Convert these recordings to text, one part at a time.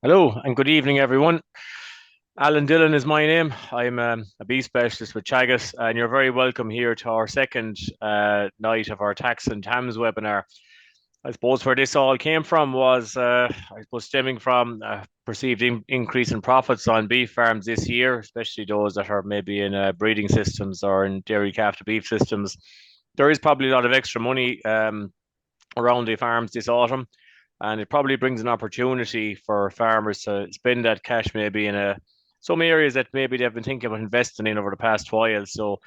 Hello and good evening, everyone. Alan Dillon is my name. I'm a beef specialist with Teagasc, and you're very welcome here to our second night of our tax and TAMS webinar. I suppose where this all came from was, I suppose, stemming from a perceived increase in profits on beef farms this year, especially those that are maybe in breeding systems or in dairy calf to beef systems. There is probably a lot of extra money around the farms this autumn, and it probably brings an opportunity for farmers to spend that cash maybe in some areas that maybe they've been thinking about investing in over the past while. So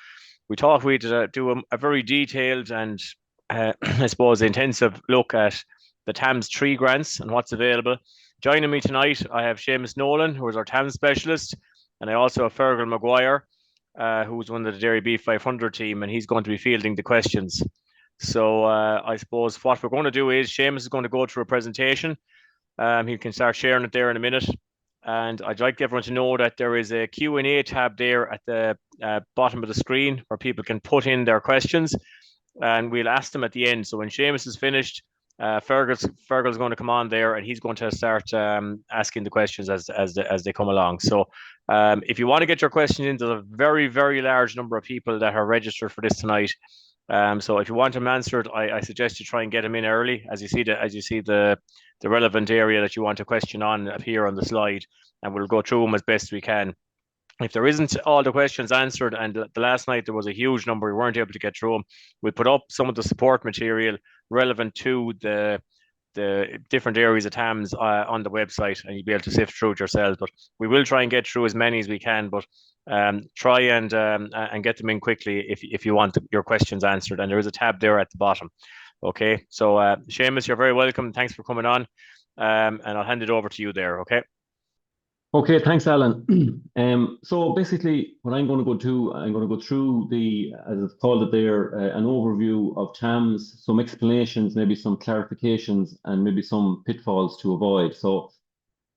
we thought we'd do a very detailed and I suppose intensive look at the TAMS 3 grants and what's available. Joining me tonight, I have Seamus Nolan, who is our TAMS specialist, and I also have Fergal Maguire, who's one of the DairyBeef 500 team, and he's going to be fielding the questions. So I suppose what we're going to do is Seamus is going to go through a presentation. He can start sharing it there in a minute. And I'd like everyone to know that there is a Q&A tab there at the bottom of the screen where people can put in their questions and we'll ask them at the end. So when Seamus is finished, Fergal's going to come on there and he's going to start asking the questions as they come along. So if you want to get your questions in, there's a very, very large number of people that are registered for this tonight. So if you want them answered, I suggest you try and get them in early as you see the relevant area that you want a question on appear on the slide, and we'll go through them as best we can. If there isn't all the questions answered, and the last night there was a huge number, we weren't able to get through them, we'll put up some of the support material relevant to the different areas of TAMS on the website, and you'll be able to sift through it yourselves. But we will try and get through as many as we can, but try and get them in quickly if you want your questions answered. And there is a tab there at the bottom. Okay, so Seamus, you're very welcome. Thanks for coming on, and I'll hand it over to you there. Okay. Okay, thanks, Alan. So basically, what I'm going to go through as it's called it there, an overview of TAMS, some explanations, maybe some clarifications, and maybe some pitfalls to avoid. So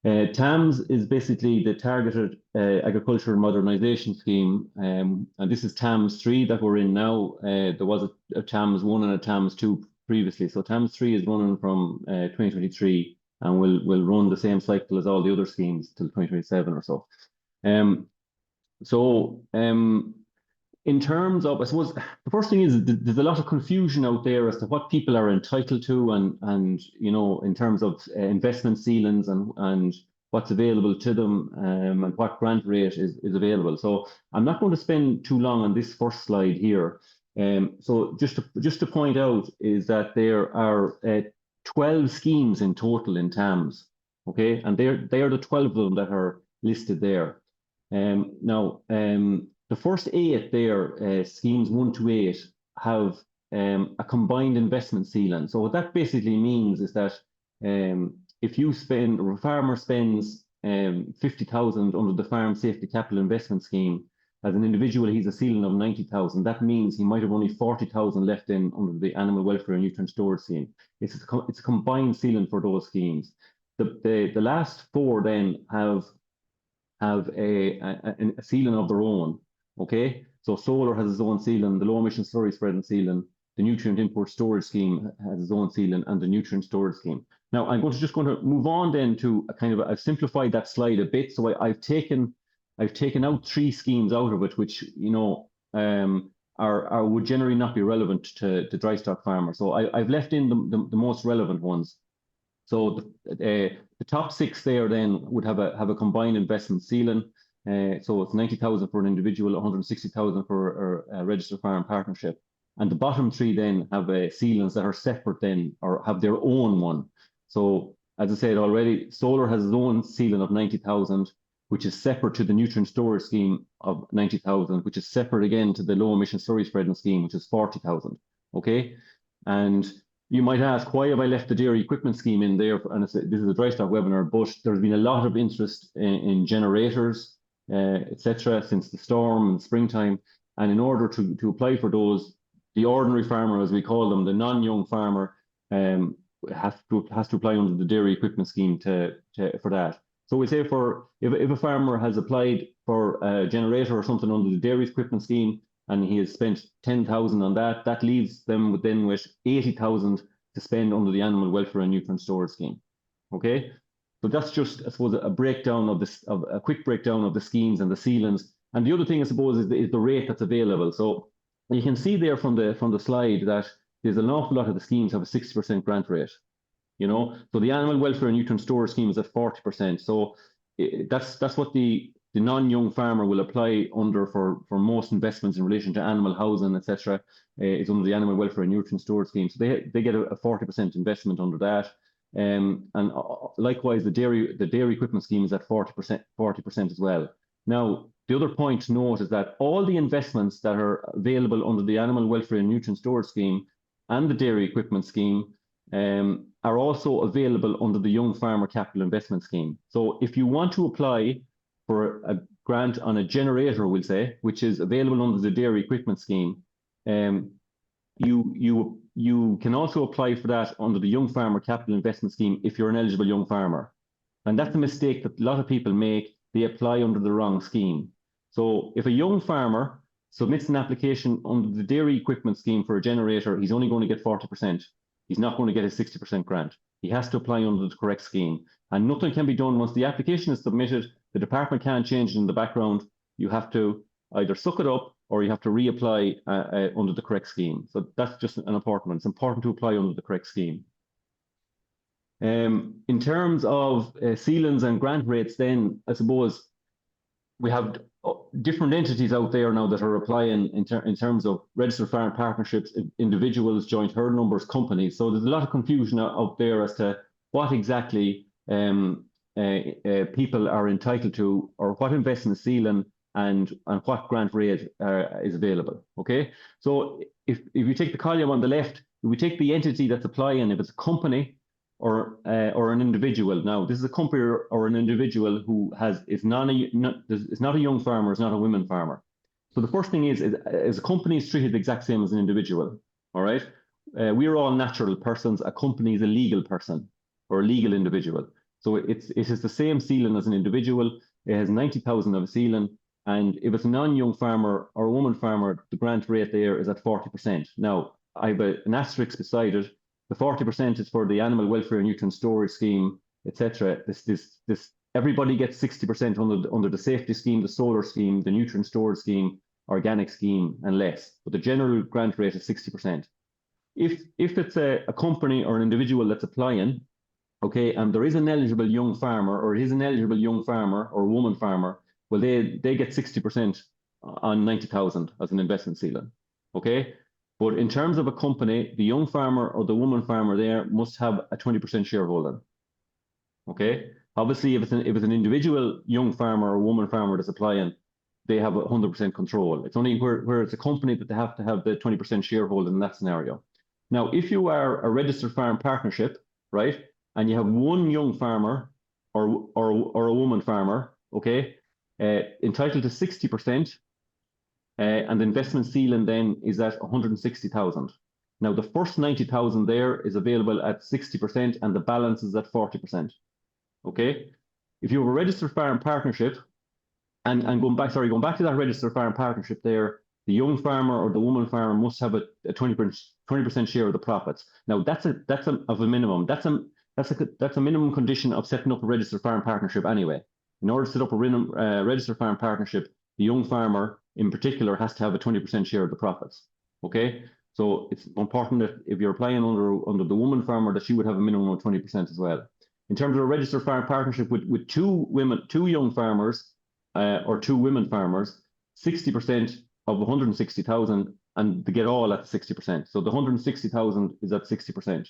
TAMS is basically the Targeted Agricultural Modernisation Scheme, and this is TAMS 3 that we're in now. There was a TAMS 1 and a TAMS 2 previously. So TAMS 3 is running from 2023 and will run the same cycle as all the other schemes till 2027 or so. In terms of, I suppose, the first thing is there's a lot of confusion out there as to what people are entitled to and you know, in terms of investment ceilings and what's available to them and what grant rate is available. So I'm not going to spend too long on this first slide here. So just to point out is that there are 12 schemes in total in TAMS, okay? And they are the 12 of them that are listed there. Now, the first 8 there, schemes 1 to 8, have a combined investment ceiling. So what that basically means is that if a farmer spends 50,000 under the Farm Safety Capital Investment Scheme, as an individual, he's a ceiling of 90,000. That means he might have only 40,000 left in under the Animal Welfare and Nutrient Storage Scheme. It's a combined ceiling for those schemes. The last 4 then have a ceiling of their own. Okay, so solar has its own ceiling, the low emission slurry spreading ceiling, the nutrient import storage scheme has its own ceiling, and the nutrient storage scheme. Now I'm just going to move on then to I've simplified that slide a bit. So I've taken out 3 schemes out of it, which you know would generally not be relevant to dry-stock farmers. So I've left in the most relevant ones. So the top 6 there then would have a combined investment ceiling. So it's 90,000 for an individual, 160,000 for a registered farm partnership. And the bottom 3 then have ceilings that are separate then, or have their own one. So as I said already, solar has its own ceiling of 90,000, which is separate to the nutrient storage scheme of 90,000, which is separate again to the low emission slurry spreading scheme, which is 40,000. Okay, and you might ask, why have I left the dairy equipment scheme in there? And this is a dry stock webinar, but there's been a lot of interest in generators, etc., since the storm and springtime. And in order to apply for those, the ordinary farmer, as we call them, the non-young farmer, has to apply under the dairy equipment scheme for that. So we say if a farmer has applied for a generator or something under the dairy equipment scheme and he has spent 10,000 on that leaves them then with 80,000 to spend under the Animal Welfare and Nutrient Storage Scheme. Okay, So that's just, I suppose, a breakdown of this, of a quick breakdown of the schemes and the ceilings. And the other thing, I suppose, is the rate that's available. So you can see there from the slide that there's an awful lot of the schemes have a 60% grant rate. You know, so the animal welfare and nutrient storage scheme is at 40%. So that's what the non-young farmer will apply under for most investments in relation to animal housing, etc. Is under the animal welfare and nutrient storage scheme. So they get a 40% investment under that. And likewise, the dairy equipment scheme is at 40% as well. Now, the other point to note is that all the investments that are available under the animal welfare and nutrient storage scheme and the dairy equipment scheme are also available under the Young Farmer Capital Investment Scheme. So if you want to apply for a grant on a generator, we'll say, which is available under the dairy equipment scheme, you can also apply for that under the Young Farmer Capital Investment Scheme if you're an eligible young farmer. And that's a mistake that a lot of people make. They apply under the wrong scheme. So if a young farmer submits an application under the dairy equipment scheme for a generator, he's only going to get 40%. He's not going to get a 60% grant. He has to apply under the correct scheme. And nothing can be done once the application is submitted. The department can't change it in the background. You have to either suck it up or you have to reapply under the correct scheme. So that's just an important one. It's important to apply under the correct scheme. In terms of ceilings and grant rates, then I suppose we have different entities out there now that are applying in terms of registered farm partnerships, individuals, joint herd numbers, companies. So there's a lot of confusion out there as to what exactly people are entitled to, or what investment ceiling and what grant rate is available. Okay, so if you take the column on the left, if we take the entity that's applying, if it's a company or an individual. Now, this is a company or an individual who is not a young farmer, is not a women farmer. So the first thing is a company is treated the exact same as an individual. All right, we're all natural persons. A company is a legal person or a legal individual. So it is the same ceiling as an individual. It has 90,000 of a ceiling, and if it's a non-young farmer or a woman farmer, the grant rate there is at 40%. Now, I have an asterisk beside it. The 40% is for the animal welfare and nutrient storage scheme, etc. This everybody gets 60% under the safety scheme, the solar scheme, the nutrient storage scheme, organic scheme, and less. But the general grant rate is 60%. If it's a company or an individual that's applying, okay, and there is an eligible young farmer, or it is an eligible young farmer or woman farmer, well, they get 60% on 90,000 as an investment ceiling. Okay. But in terms of a company, the young farmer or the woman farmer there must have a 20% shareholding. Okay. Obviously, if it's an individual young farmer or woman farmer that's applying, they have 100% control. It's only where it's a company that they have to have the 20% shareholding in that scenario. Now, if you are a registered farm partnership, right, and you have one young farmer or a woman farmer, okay, entitled to 60%. And the investment ceiling then is at 160,000. Now, the first 90,000 there is available at 60%, and the balance is at 40%. Okay, if you have a registered farm partnership, and going back to that registered farm partnership there, the young farmer or the woman farmer must have a 20% share of the profits. Now, that's of a minimum. That's a minimum condition of setting up a registered farm partnership anyway. In order to set up a registered farm partnership, the young farmer in particular has to have a 20% share of the profits. Okay, so it's important that if you're applying under the woman farmer, that she would have a minimum of 20% as well. In terms of a registered farm partnership with two young farmers or two women farmers, 60% of 160,000, and they get all at 60%. So the 160,000 is at 60%.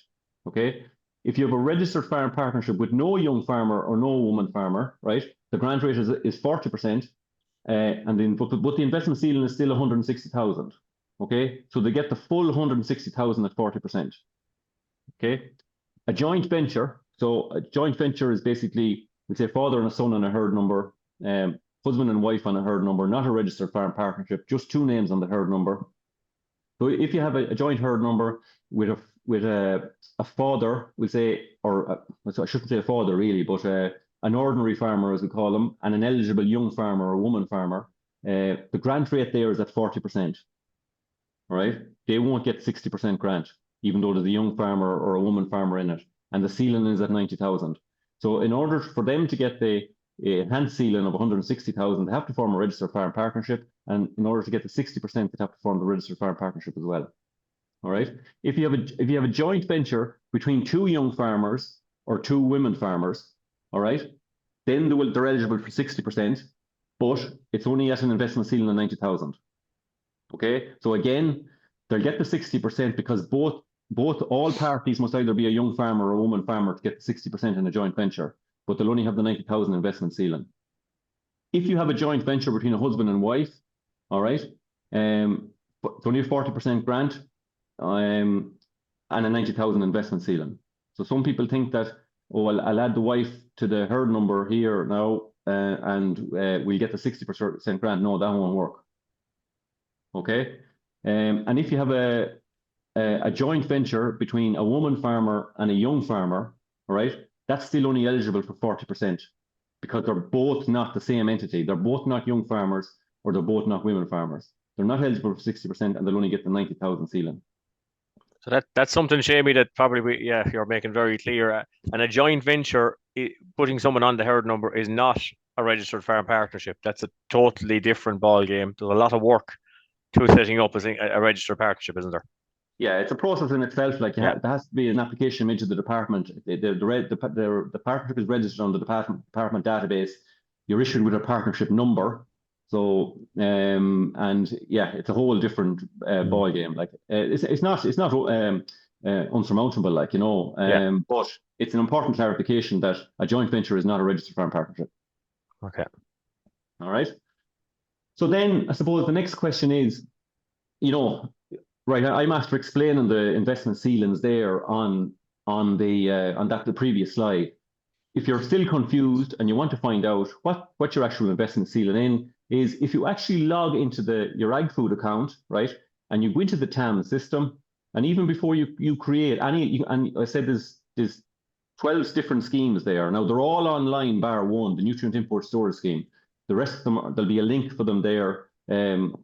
Okay, if you have a registered farm partnership with no young farmer or no woman farmer, right, the grant rate is 40%. And then, but the investment ceiling is still 160,000. Okay, so they get the full 160,000 at 40%. Okay, a joint venture. So a joint venture is basically, we say, father and a son on a herd number, husband and wife on a herd number, not a registered farm partnership, just two names on the herd number. So if you have a joint herd number with a father, we say, or I shouldn't say a father really, but an ordinary farmer, as we call them, and an eligible young farmer or woman farmer, the grant rate there is at 40%. All right, they won't get 60% grant, even though there's a young farmer or a woman farmer in it, and the ceiling is at 90,000. So in order for them to get the enhanced ceiling of 160,000, they have to form a registered farm partnership. And in order to get the 60%, they have to form the registered farm partnership as well. All right. If you have a joint venture between two young farmers or two women farmers, all right, then they're eligible for 60%, but it's only at an investment ceiling of 90,000. Okay. So again, they'll get the 60% because all parties must either be a young farmer or a woman farmer to get the 60% in a joint venture, but they'll only have the 90,000 investment ceiling. If you have a joint venture between a husband and wife, all right, it's only a 40% grant and a 90,000 investment ceiling. So some people think that, oh, well, I'll add the wife to the herd number here now and we'll get the 60% grant. No, that won't work. Okay. And if you have a joint venture between a woman farmer and a young farmer, all right, that's still only eligible for 40% because they're both not the same entity. They're both not young farmers or they're both not women farmers. They're not eligible for 60% and they'll only get the 90,000 ceiling. So that's something, Seamus, that probably, you're making very clear. And a joint venture, putting someone on the herd number is not a registered farm partnership. That's a totally different ball game. There's a lot of work to setting up a registered partnership, isn't there? Yeah, it's a process in itself. Like there has to be an application made to the department. The partnership is registered on the department database. You're issued with a partnership number. So and yeah, it's a whole different ball game. Like it's not unsurmountable, like, you know. But it's an important clarification that a joint venture is not a registered farm partnership. Okay. All right. So then I suppose the next question is, you know, right, I'm after explaining the investment ceilings there on the previous slide. If you're still confused and you want to find out what your actual investment ceiling in is, if you actually log into your ag food account, right, and you go into the TAMS system, and even before you create any, and I said there's 12 different schemes there. Now they're all online bar one, the nutrient import storage scheme. The rest of them, there'll be a link for them there. There'll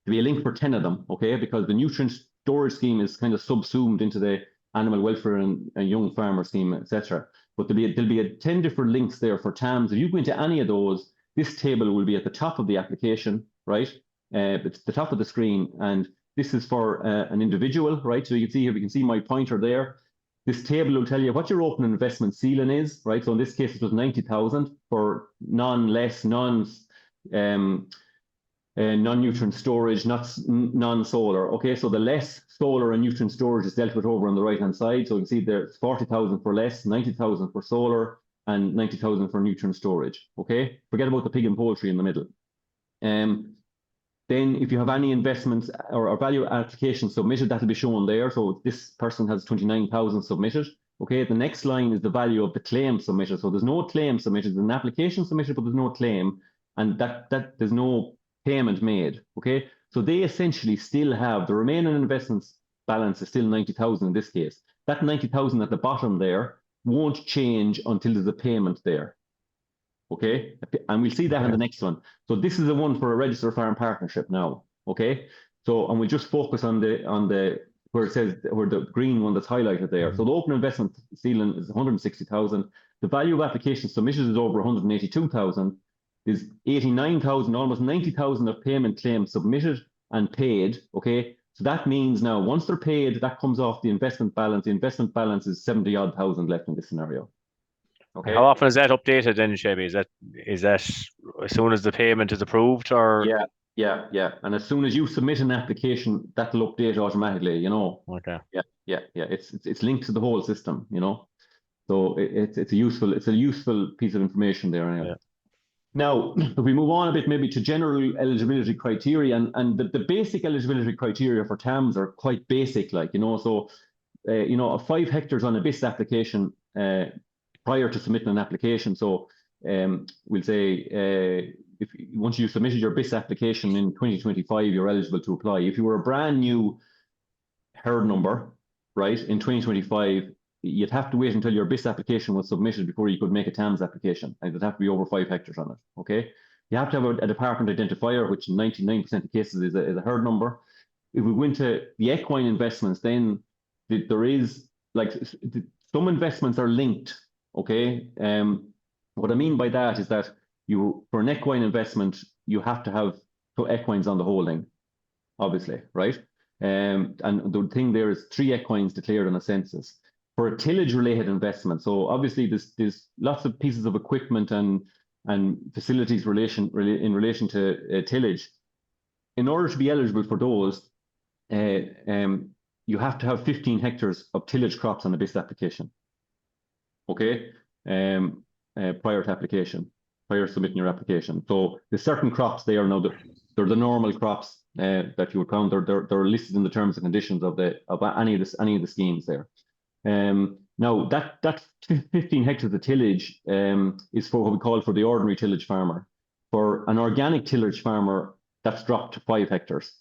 be a link for 10 of them, okay? Because the nutrient storage scheme is kind of subsumed into the animal welfare and young farmer scheme, etc. But there'll be 10 different links there for TAMS. If you go into any of those, this table will be at the top of the application, right? It's the top of the screen, and this is for an individual, right? So you can see here, we can see my pointer there. This table will tell you what your open investment ceiling is, right? So in this case, it was 90,000 for non-nutrient storage, not non-solar. Okay, so the less solar and nutrient storage is dealt with over on the right-hand side. So you can see there's 40,000 for less, 90,000 for solar, and 90,000 for nutrient storage. Okay, forget about the pig and poultry in the middle. Then if you have any investments or value application submitted, that'll be shown there. So this person has 29,000 submitted. Okay, the next line is the value of the claim submitted. So there's no claim submitted, there's an application submitted, but there's no claim, and that there's no payment made. Okay, so they essentially still have the remaining investments balance is still 90,000 in this case. That 90,000 at the bottom there won't change until there's a payment there. Okay, and we'll see that in the next one. So this is the one for a registered farm partnership now. Okay, so and we'll just focus on the where it says, where the green one that's highlighted there. So the open investment ceiling is 160,000. The value of applications submitted is over 182,000. There's 89,000, almost 90,000 of payment claims submitted and paid. Okay, so that means now once they're paid, that comes off the investment balance. The investment balance is 70-odd thousand left in this scenario. Okay. How often is that updated then, Seamus? Is that as soon as the payment is approved, or? Yeah. And as soon as you submit an application, that'll update automatically, you know. Okay. Yeah. It's linked to the whole system, you know. So it's a useful piece of information there anyway. Yeah. Now, if we move on a bit maybe to general eligibility criteria, and the basic eligibility criteria for TAMS are quite basic, like, you know, so, 5 hectares on a BIS application prior to submitting an application. So we'll say once you submitted your BIS application in 2025, you're eligible to apply. If you were a brand new herd number, right, in 2025, you'd have to wait until your BIS application was submitted before you could make a TAMS application, and it'd have to be over 5 hectares on it. Okay, you have to have a department identifier, which in 99% of cases is a herd number. If we go into the equine investments, then there is, like, some investments are linked, Okay. What I mean by that is that for an equine investment, you have to have equines on the holding, obviously, right? And the thing there is 3 equines declared on a census. For a tillage-related investment, so obviously there's lots of pieces of equipment and facilities in relation to tillage. In order to be eligible for those, you have to have 15 hectares of tillage crops on a BIS application. Okay, prior to application, prior to submitting your application. So there's certain crops there now. They're the normal crops that you would count. They're listed in the terms and conditions of any of the schemes there. Now that 15 hectares of tillage is for what we call for the ordinary tillage farmer. For an organic tillage farmer, that's dropped to 5 hectares.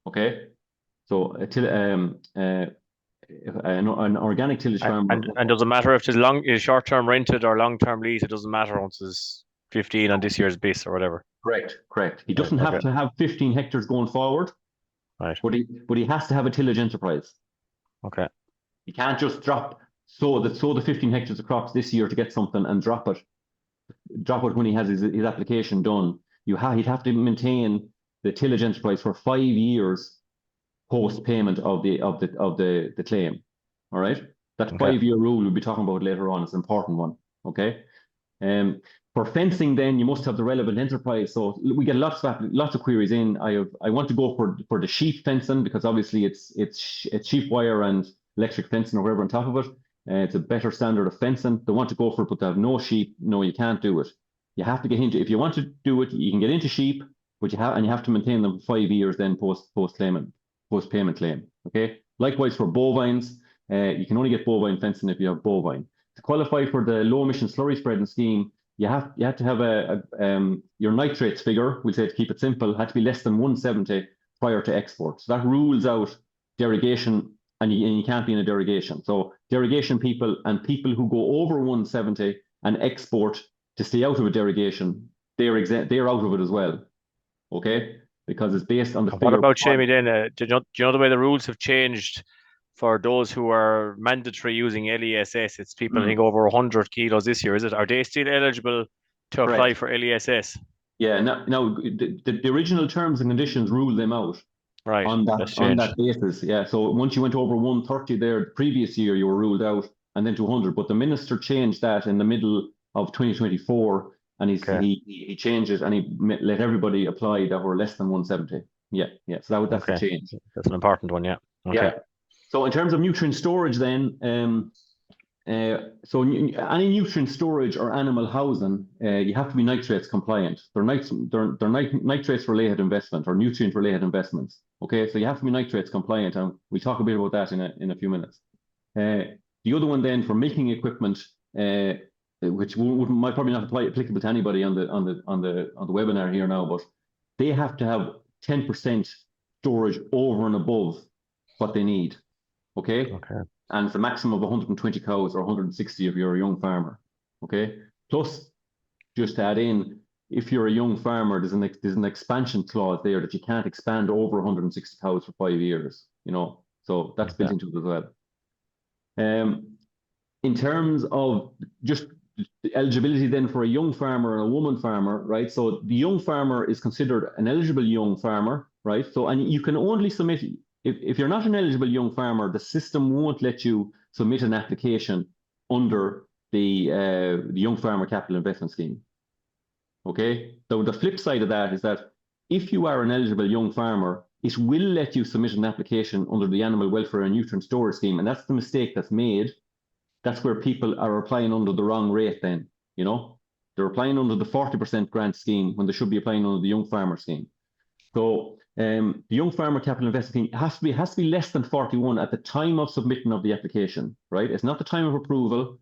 Okay, so an organic tillage farmer. And doesn't matter if it's short-term rented or long-term lease. It doesn't matter once it's 15 on this year's BIS or whatever. Correct. He doesn't have to have 15 hectares going forward. Right. But he has to have a tillage enterprise. Okay. He can't just sow the 15 hectares of crops this year to get something and drop it when he has his application done. He'd have to maintain the tillage enterprise for 5 years post payment of the claim. All right. That 5-year rule we'll be talking about later on is an important one. Okay. For fencing, then you must have the relevant enterprise. So we get lots of queries in. I want to go for the sheep fencing because obviously it's sheep wire and electric fencing or whatever on top of it. It's a better standard of fencing. They want to go for it, but they have no sheep. No, you can't do it. You have to get into. If you want to do it, you can get into sheep, but you have to maintain them for 5 years. Then post payment claim. Okay. Likewise for bovines, you can only get bovine fencing if you have bovine. To qualify for the low emission slurry spreading scheme, you have to have your nitrates figure, we'll say to keep it simple, had to be less than 170 prior to export. So that rules out derogation, and you can't be in a derogation. So derogation people and people who go over 170 and export to stay out of a derogation, they're out of it as well. Okay, because it's based on the. What about Seamus then? Do you know the way the rules have changed for those who are mandatory using LESS? It's people I think over 100 kilos this year. Is it? Are they still eligible to apply for LESS? Yeah. No. The original terms and conditions rule them out. Right. On that basis. Yeah. So once you went over 130 there, the previous year you were ruled out, and then to 100. But the minister changed that in the middle of 2024, and he changed it, and he let everybody apply that were less than 170. Yeah. So that's the change. That's an important one. Yeah. Okay. Yeah. So in terms of nutrient storage, then, so any nutrient storage or animal housing, you have to be nitrates compliant. They're nitrates related investment or nutrient related investments. Okay, so you have to be nitrates compliant, and we'll talk a bit about that in a few minutes. The other one then for milking equipment, which might probably not applicable to anybody on the webinar here now, but they have to have 10% storage over and above what they need. Okay. And it's a maximum of 120 cows or 160 if you're a young farmer. Okay. Plus, just to add in, if you're a young farmer, there's an expansion clause there that you can't expand over 160 cows for 5 years. So that's built into it as well. In terms of just the eligibility then for a young farmer and a woman farmer, right? So the young farmer is considered an eligible young farmer, right? So, and you can only submit. If you're not an eligible young farmer, the system won't let you submit an application under the Young Farmer Capital Investment Scheme. Okay, so the flip side of that is that if you are an eligible young farmer, it will let you submit an application under the Animal Welfare and Nutrient Storage Scheme, and that's the mistake that's made. That's where people are applying under the wrong rate then, They're applying under the 40% grant scheme when they should be applying under the Young Farmer Scheme. So the Young Farmer Capital Investment Scheme has to be less than 41 at the time of submitting of the application, right? It's not the time of approval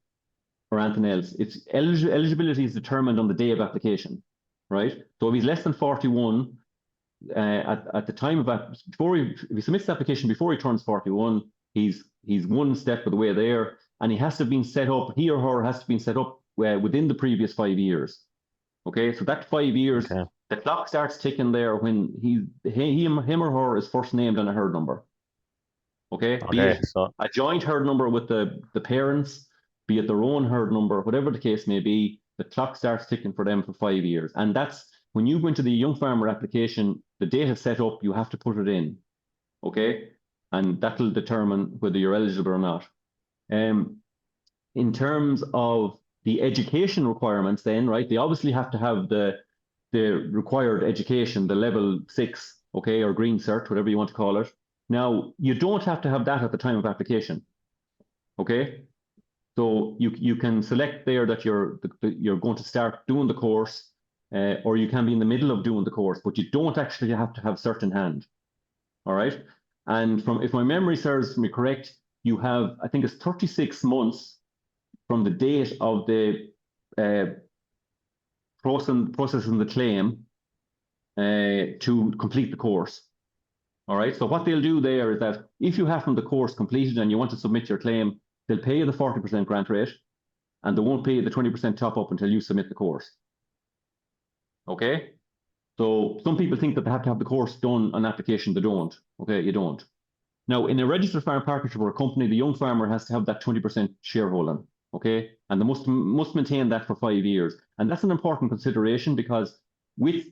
or anything else. It's eligibility is determined on the day of application, right? So if he's less than 41 at the time of if he submits the application before he turns 41, he's one step of the way there, and he or her has to have been set up within the previous 5 years. Okay, so that 5 years. Okay. The clock starts ticking there when him or her is first named on a herd number. Okay, be it a joint herd number with the parents, be it their own herd number, whatever the case may be, the clock starts ticking for them for 5 years. And that's when you go into the young farmer application, the date is set up, you have to put it in, okay? And that'll determine whether you're eligible or not. In terms of the education requirements then, right, they obviously have to have the required education, the level 6, okay, or green cert, whatever you want to call it. Now, you don't have to have that at the time of application, okay? So you can select there that you're going to start doing the course, or you can be in the middle of doing the course, but you don't actually have to have cert in hand, all right? And if my memory serves me correct, you have, I think it's 36 months from the date of the processing the claim to complete the course. All right. So what they'll do there is that if you have the course completed and you want to submit your claim, they'll pay you the 40% grant rate, and they won't pay you the 20% top up until you submit the course. Okay. So some people think that they have to have the course done on application. They don't. Okay, you don't. Now, in a registered farm partnership or a company, the young farmer has to have that 20% shareholding. Okay, and they must maintain that for 5 years, and that's an important consideration because with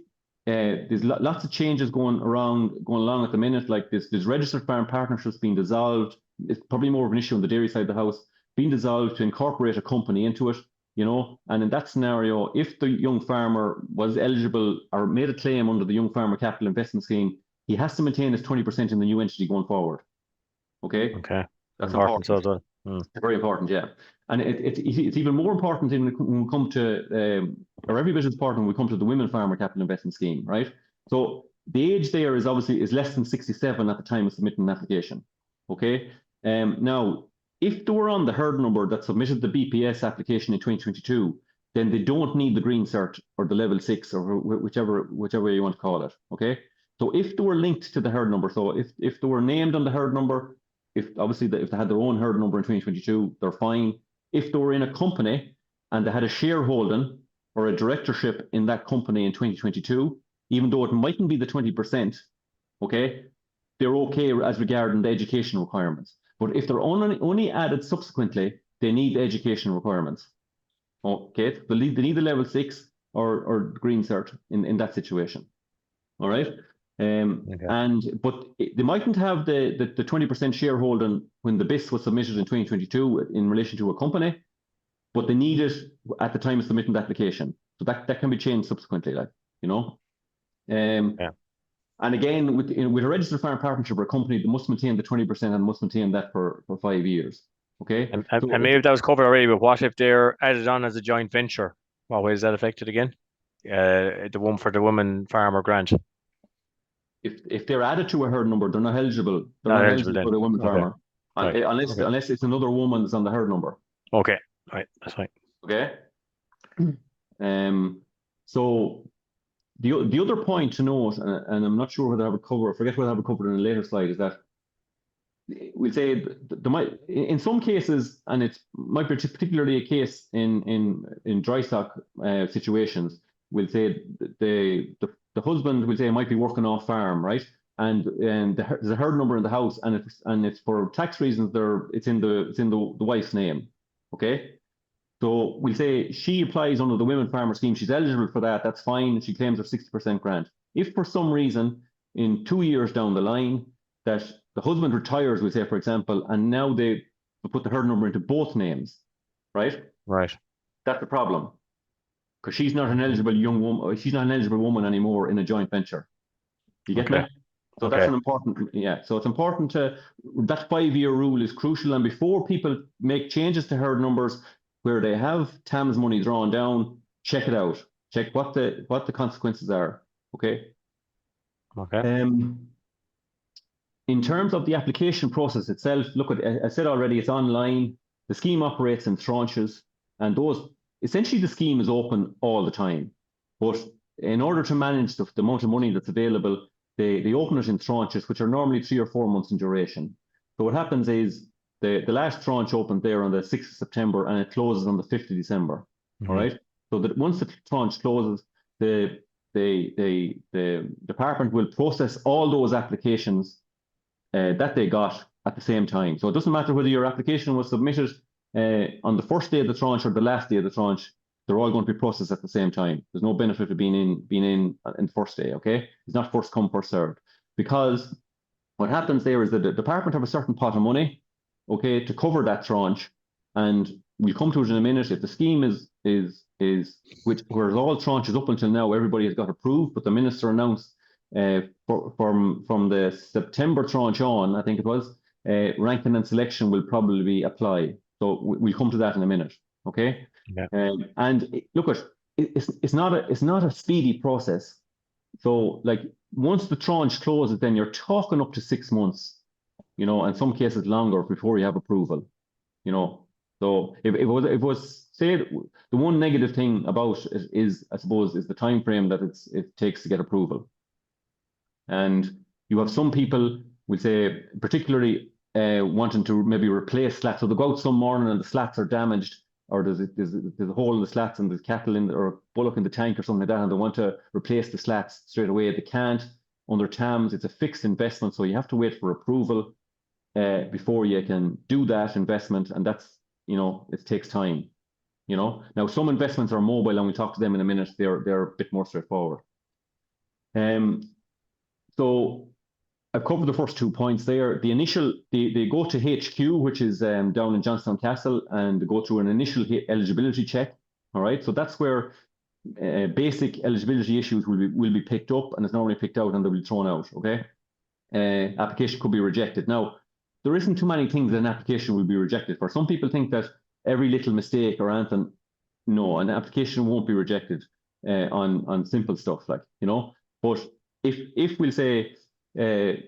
there's lots of changes going along at the minute. Like there's registered farm partnerships being dissolved. It's probably more of an issue on the dairy side of the house, being dissolved to incorporate a company into it. You know, and in that scenario, if the young farmer was eligible or made a claim under the Young Farmer Capital Investment Scheme, he has to maintain his 20% in the new entity going forward. Okay. Okay. That's important. important. Very important, yeah. And it's even more important when we come to, or every bit as important when we come to the Women Farmer Capital Investment Scheme, right? So the age there is obviously less than 67 at the time of submitting an application. Okay. Now, if they were on the herd number that submitted the BPS application in 2022, then they don't need the green cert or the level 6 or whichever way you want to call it. Okay. So if they were linked to the herd number, so if they were named on the herd number, if they had their own herd number in 2022, they're fine. If they were in a company and they had a shareholding or a directorship in that company in 2022, even though it mightn't be the 20%, okay, they're okay as regarding the education requirements. But if they're only added subsequently, they need the education requirements. Okay, they need the level 6 or green cert in that situation. All right. Okay. But they mightn't have the 20% shareholding when the BIS was submitted in 2022 in relation to a company, but they need it at the time of submitting the application. So that can be changed subsequently, like, you know. Yeah. And again, with a registered farm partnership or a company, they must maintain the 20% and must maintain that for 5 years. Okay. And maybe that was covered already, but what if they're added on as a joint venture? What way is that affected again? The one for the woman farmer grant. If they're added to a herd number, they're not eligible. They're not eligible for the woman farmer, unless it's another woman that's on the herd number. Okay, right, that's fine. Okay. So the other point to note, and I'm not sure whether I have it covered. I forget whether I have it covered in a later slide. Is that we'll say there might, in some cases, and it might be particularly a case in DRYSTOCK situations. We'll say the husband will say might be working off farm, right? And there's a herd number in the house, and it's for tax reasons. It's in the wife's name, okay? So we'll say she applies under the Women Farmer Scheme. She's eligible for that. That's fine. She claims her 60% grant. If for some reason in 2 years down the line that the husband retires, we'll say for example, and now they put the herd number into both names, right? Right. That's the problem. Because she's not an eligible young woman, she's not an eligible woman anymore in a joint venture. You get me? So that's an important, so it's important that 5-year rule is crucial. And before people make changes to herd numbers where they have TAMS money drawn down, check it out. Check what the consequences are. Okay. Okay. In terms of the application process itself, look, I said already, it's online. The scheme operates in tranches, and essentially the scheme is open all the time. But in order to manage the amount of money that's available, they open it in tranches, which are normally 3 or 4 months in duration. So what happens is the last tranche opened there on the 6th of September, and it closes on the 5th of December. All right. So that once the tranche closes, the department will process all those applications that they got at the same time. So it doesn't matter whether your application was submitted on the first day of the tranche or the last day of the tranche, they're all going to be processed at the same time. There's no benefit of being in the first day, okay? It's not first come, first served. Because what happens there is that the department have a certain pot of money, okay, to cover that tranche. And we'll come to it in a minute. If the scheme is whereas all tranches up until now, everybody has got approved, but the minister announced from the September tranche on, I think it was, ranking and selection will probably apply. So we'll come to that in a minute, okay? Yeah. Look, it's not a speedy process. So like once the tranche closes, then you're talking up to 6 months, you know, and some cases longer before you have approval, you know. So if it was say the one negative thing about it is, I suppose, is the time frame that it takes to get approval. And you have some people will say, particularly wanting to maybe replace slats. So they go out some morning and the slats are damaged, or there's a hole in the slats and there's cattle or bullock in the tank or something like that, and they want to replace the slats straight away. They can't. Under TAMS, it's a fixed investment, so you have to wait for approval before you can do that investment, and that's, you know, it takes time. You know, now some investments are mobile, and we'll talk to them in a minute. They're a bit more straightforward. So I've covered the first 2 points there. The initial, they go to HQ, which is down in Johnstown Castle, and they go through an initial eligibility check. All right, so that's where basic eligibility issues will be picked up, and it's normally picked out and they'll be thrown out. Okay, application could be rejected. Now, there isn't too many things that an application will be rejected for. Some people think that every little mistake or anything, no, an application won't be rejected on simple stuff, like, you know. But if we'll say a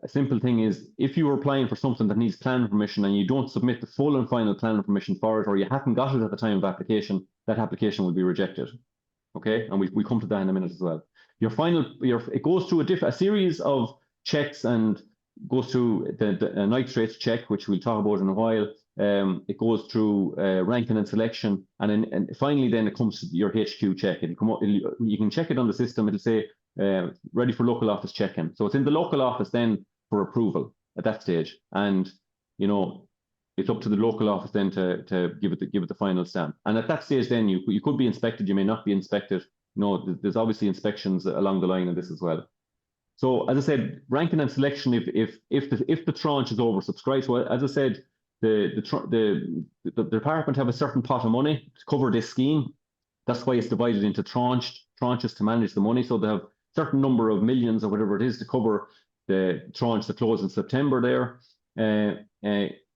simple thing is, if you are applying for something that needs planning permission and you don't submit the full and final planning permission for it, or you haven't got it at the time of application, that application will be rejected. Okay, and we come to that in a minute as well. It goes through a series of checks and goes through the nitrates check, which we'll talk about in a while. It goes through ranking and selection, and finally then it comes to your HQ check. You can check it on the system. It'll say ready for local office check-in. So it's in the local office then for approval at that stage, and you know, it's up to the local office then to give it the final stamp. And at that stage, then you could be inspected, you may not be inspected. You know, there's obviously inspections along the line of this as well. So as I said, ranking and selection, if the tranche is oversubscribed. So as I said, the department have a certain pot of money to cover this scheme. That's why it's divided into tranches to manage the money. So they have a certain number of millions or whatever it is to cover the tranche that closed in September there.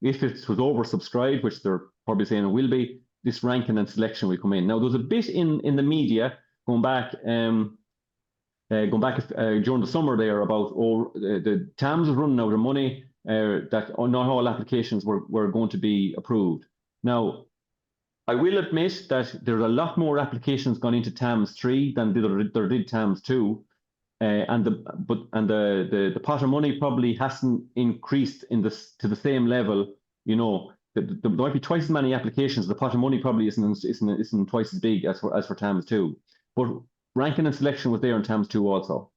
If it was oversubscribed, which they're probably saying it will be, this ranking and selection will come in. Now, there was a bit in the media going back during the summer there about the TAMS was running out of money, that not all applications were going to be approved. Now, I will admit that there's a lot more applications gone into TAMS 3 than there did TAMS 2. And the pot of money probably hasn't increased to the same level. You know, there might be twice as many applications. The pot of money probably isn't twice as big as for TAMS 2. But ranking and selection was there in TAMS 2 also.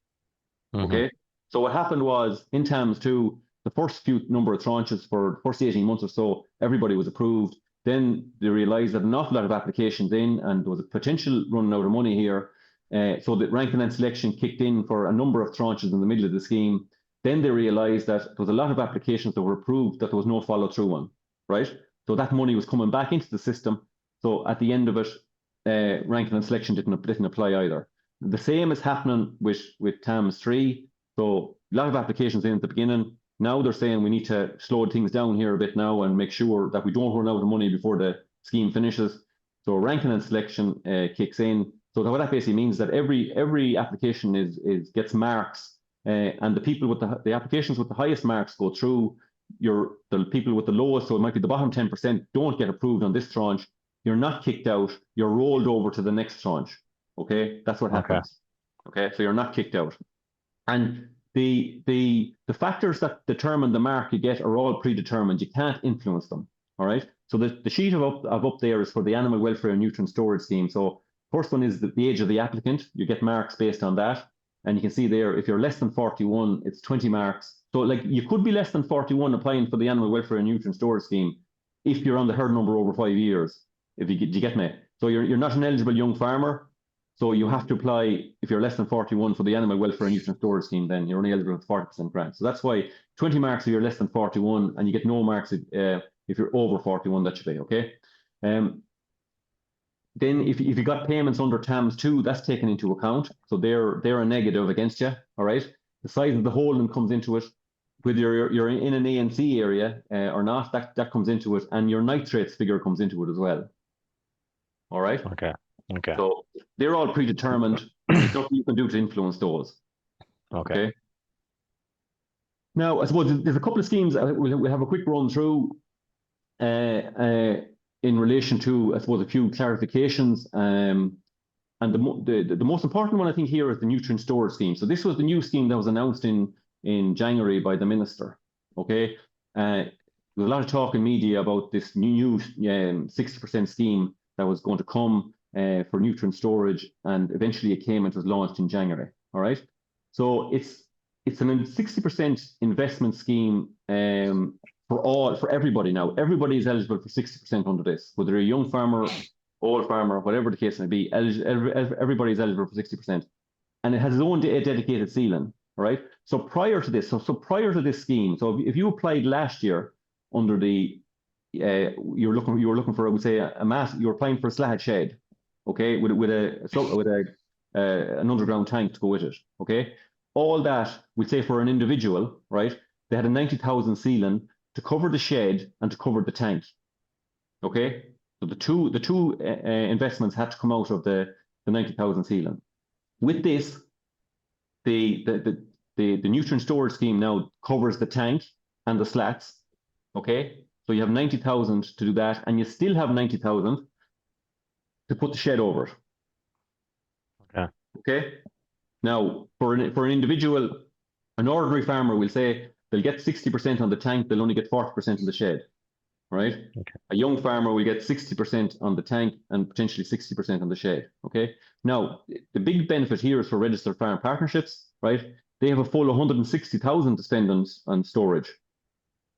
Mm-hmm. Okay, so what happened was in TAMS 2, the first few number of tranches for the first 18 months or so, everybody was approved. Then they realised that an awful lot of applications in, and there was a potential running out of money here. So that ranking and selection kicked in for a number of tranches in the middle of the scheme. Then they realised that there was a lot of applications that were approved that there was no follow-through on, right? So that money was coming back into the system. So at the end of it, ranking and selection didn't apply either. The same is happening with TAMS 3. So a lot of applications in at the beginning. Now they're saying we need to slow things down here a bit now and make sure that we don't run out of money before the scheme finishes. So ranking and selection kicks in. So what that basically means is that every application gets marks, and the people with the applications with the highest marks go through. The people with the lowest, so it might be the bottom 10%, don't get approved on this tranche. You're not kicked out. You're rolled over to the next tranche. Okay, that's what happens. Okay, so you're not kicked out. And the factors that determine the mark you get are all predetermined. You can't influence them. All right. So the sheet of up there is for the Animal Welfare and Nutrient Storage Scheme. So first one is the age of the applicant. You get marks based on that. And you can see there, if you're less than 41, it's 20 marks. So like you could be less than 41 applying for the Animal Welfare and Nutrient Storage Scheme. if you're on the herd number over 5 years. Do you get me? So you're not an eligible young farmer. So you have to apply if you're less than 41 for the Animal Welfare and Nutrient Storage Scheme. Then you're only eligible for 40% grant. So that's why 20 marks if you're less than 41, and you get no marks if you're over 41. That should be okay. Then if you got payments under TAMS 2, that's taken into account. So they're a negative against you. All right. The size of the holding comes into it. Whether you're in an ANC area or not, that comes into it, and your nitrates figure comes into it as well. All right. Okay. So they're all predetermined. There's nothing you can do to influence those. Okay. Now, I suppose there's a couple of schemes we'll have a quick run through in relation to, I suppose, a few clarifications. And the most important one, I think, here is the nutrient storage scheme. So this was the new scheme that was announced in January by the minister. Okay. There's a lot of talk in media about this new 60% scheme that was going to come for nutrient storage, and eventually it came and was launched in January. All right. So it's an 60% investment scheme for everybody now. Everybody is eligible for 60% under this, whether you're a young farmer, old farmer, whatever the case may be. Everybody is eligible for 60%, and it has its own dedicated ceiling. All right. So prior to this, prior to this scheme, so if you applied last year under the you were looking for, I would say, you were applying for a slat shed, okay, with an underground tank to go with it, okay. All that, we'd say, for an individual, right? They had a 90,000 ceiling to cover the shed and to cover the tank, okay. So the two investments had to come out of the 90,000 ceiling. With this, the nutrient storage scheme now covers the tank and the slats, okay. So you have 90,000 to do that, and you still have 90,000 to put the shed over it. Okay. Okay. Now, for an individual, an ordinary farmer will say they'll get 60% on the tank, they'll only get 40% on the shed, right? Okay. A young farmer will get 60% on the tank and potentially 60% on the shed, okay? Now, the big benefit here is for registered farm partnerships, right? They have a full 160,000 to spend on storage,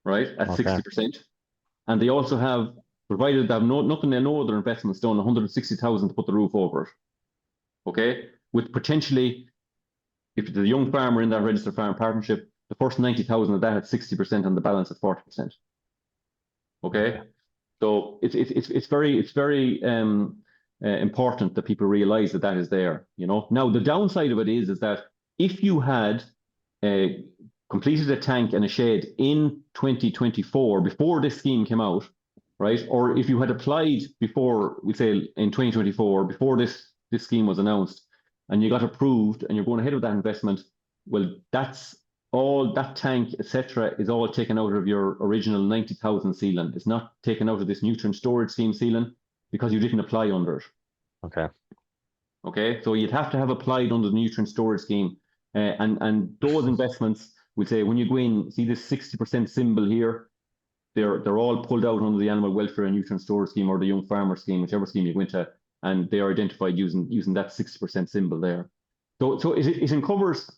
right, at 60%. And they also have, provided they have no other investments done, 160,000 to put the roof over it, okay? With potentially, if the young farmer in that registered farm partnership, the first 90,000 of that had 60% and the balance at 40%. Okay, so it's very important that people realize that is there. You know, now the downside of it is that if you had completed a tank and a shed in 2024 before this scheme came out, right, or if you had applied before, we say in 2024 before this scheme was announced, and you got approved and you're going ahead with that investment, well, that's all, that tank, etc., is all taken out of your original 90,000 ceiling. It's not taken out of this nutrient storage scheme ceiling because you didn't apply under it. Okay. Okay, so you'd have to have applied under the nutrient storage scheme, and those investments, we say, when you go in, see this 60% symbol here, they're all pulled out under the Animal Welfare and Nutrient Storage Scheme or the Young Farmer Scheme, whichever scheme you go into, and they are identified using that 60% symbol there. So it uncovers.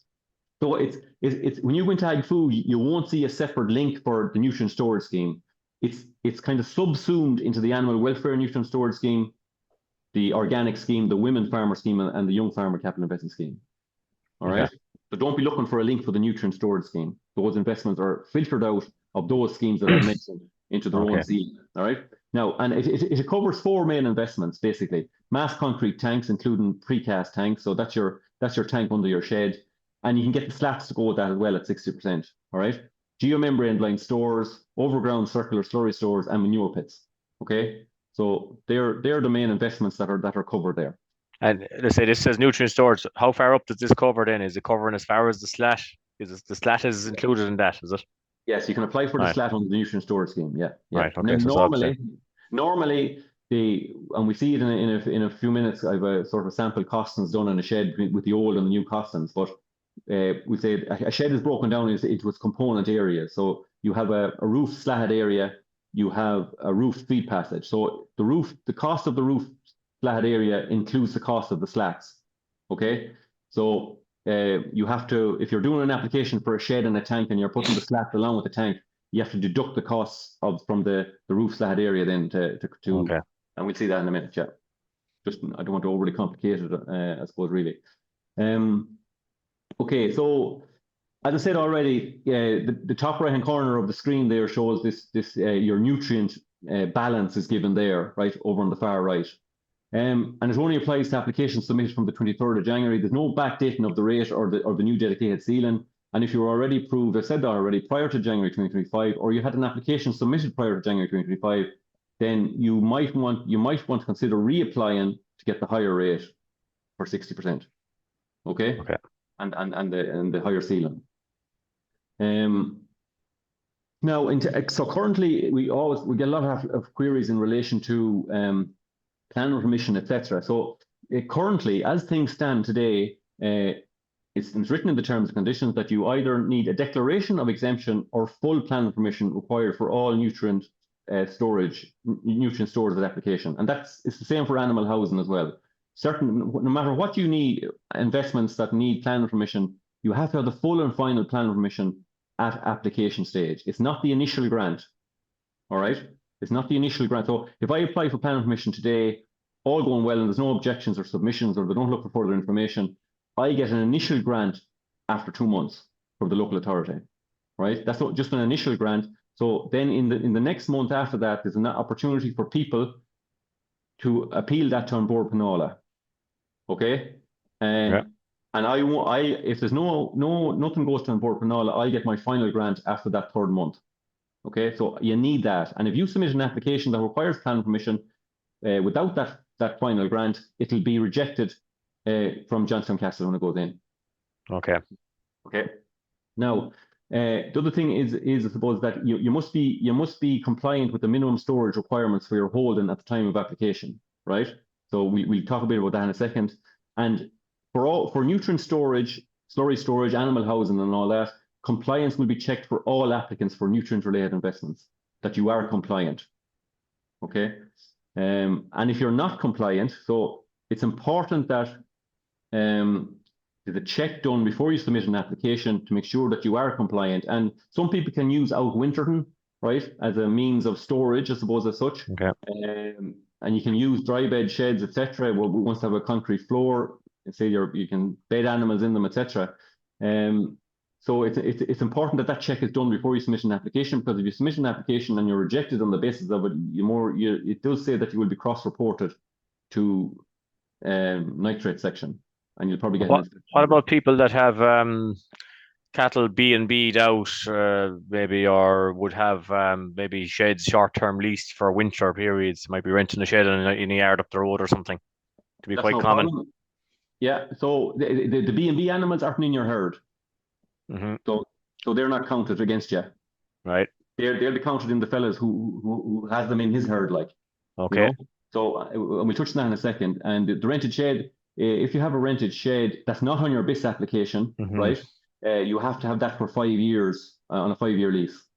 So it's when you go into Ag Food, you won't see a separate link for the nutrient storage scheme. It's kind of subsumed into the Animal Welfare and Nutrient Storage Scheme, the Organic Scheme, the Women Farmer Scheme, and the Young Farmer Capital Investment Scheme. All right. Okay. So don't be looking for a link for the nutrient storage scheme. Those investments are filtered out of those schemes that I mentioned into their own scheme. All right. Now, and it covers 4 main investments basically: mass concrete tanks, including precast tanks. So that's your tank under your shed, and you can get the slats to go with that as well at 60%. All right. Geomembrane blind stores, overground circular slurry stores, and manure pits. Okay. So they're the main investments that are covered there. And let's say this says nutrient storage. How far up does this cover then? Is it covering as far as the slat? The slat is included in that, is it? Yes, you can apply for the slat on the nutrient storage scheme. Yeah. Right. Okay. So normally and we see it in a few minutes. I have a sort of sample costings done on a shed with the old and the new costings. But we say a shed is broken down into its component areas. So you have a roof slatted area. You have a roof feed passage. So the cost of the roof slat area includes the cost of the slats. Okay, so you have to, if you're doing an application for a shed and a tank and you're putting the slats along with the tank, you have to deduct the costs from the roof slat area then to Okay. and we'll see that in a minute. Yeah, just I don't want to overly complicate it, I suppose really. Okay, so as I said already, the top right hand corner of the screen there shows this your nutrient balance is given there, right, over on the far right. And it only applies to applications submitted from the 23rd of January. There's no backdating of the rate or the new dedicated ceiling. And if you were already approved, I said that already, prior to January 2025, or you had an application submitted prior to January 2025, then you might want to consider reapplying to get the higher rate for 60%. Okay. Okay. And the higher ceiling. Now, so currently we get a lot of queries in relation to planning permission, etc. So currently, as things stand today, it's written in the terms and conditions that you either need a declaration of exemption or full planning permission required for all nutrient storage at application, and it's the same for animal housing as well. No matter what you need, investments that need planning permission, you have to have the full and final planning permission at application stage. It's not the initial grant. All right. It's not the initial grant. So if I apply for planning permission today, all going well, and there's no objections or submissions, or they don't look for further information, I get an initial grant after 2 months from the local authority, right? That's not just an initial grant. So then in the next month after that, there's an opportunity for people to appeal that to An Bord Pleanála, okay? Okay. And if there's nothing goes to An Bord Pleanála, I get my final grant after that 3rd month. Okay, so you need that. And if you submit an application that requires planning permission without that final grant, it'll be rejected from Johnstown Castle when it goes in. Okay. Okay. Now, the other thing is I suppose that you must be compliant with the minimum storage requirements for your holding at the time of application, right? So we'll talk a bit about that in a second. And for nutrient storage, slurry storage, animal housing, and all that, compliance will be checked for all applicants for nutrient-related investments, that you are compliant, okay? And if you're not compliant, so it's important that there's a check done before you submit an application to make sure that you are compliant. And some people can use outwintering, right, as a means of storage, I suppose, as such. Okay. And you can use dry bed sheds, etc. Well, we want to have a concrete floor, and say you can bed animals in them, etc. So it's important that check is done before you submit an application, because if you submit an application and you're rejected on the basis of it, it does say that you will be cross-reported to nitrate section, and you'll probably get. What about people that have cattle B&B'd out, maybe, or would have maybe sheds short-term leased for winter periods? Might be renting a shed in a yard up the road or something. To be quite common. Problem. Yeah. So the B&B animals aren't in your herd. Mm-hmm. So they're not counted against you, right? They're counted in the fellas who has them in his herd, like. Okay. You know? So we'll touch on that in a second. And the rented shed, if you have a rented shed that's not on your BIS application, mm-hmm. right? You have to have that for 5 years on a 5-year lease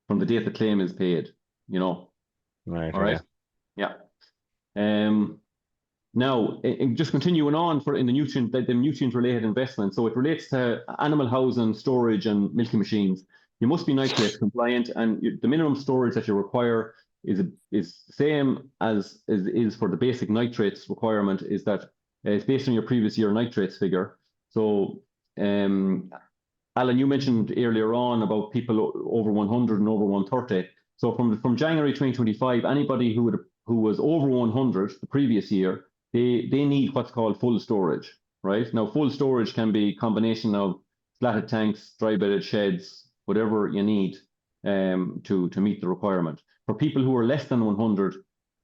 from the date the claim is paid. You know. Right. All right. Yeah. Now, just continuing on in the nutrient-related investment, so it relates to animal housing, storage, and milking machines. You must be nitrate compliant, and the minimum storage that you require is the same as is for the basic nitrates requirement. Is that it's based on your previous year nitrates figure. So, Alan, you mentioned earlier on about people over 100 and over 130. So from January 2025, anybody who was over 100 the previous year, they need what's called full storage, right? Now, full storage can be a combination of slatted tanks, dry bedded sheds, whatever you need to meet the requirement. For people who are less than 100,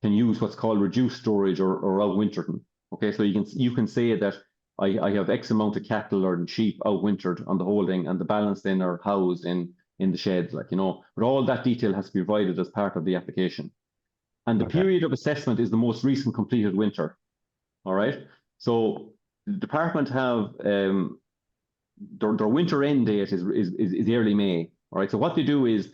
can use what's called reduced storage or outwintering. Okay, so you can say that I have X amount of cattle or sheep outwintered on the holding, and the balance then are housed in the sheds, like, you know. But all that detail has to be provided as part of the application. And the period of assessment is the most recent completed winter. All right. So the department have their winter end date is early May. All right. So what they do is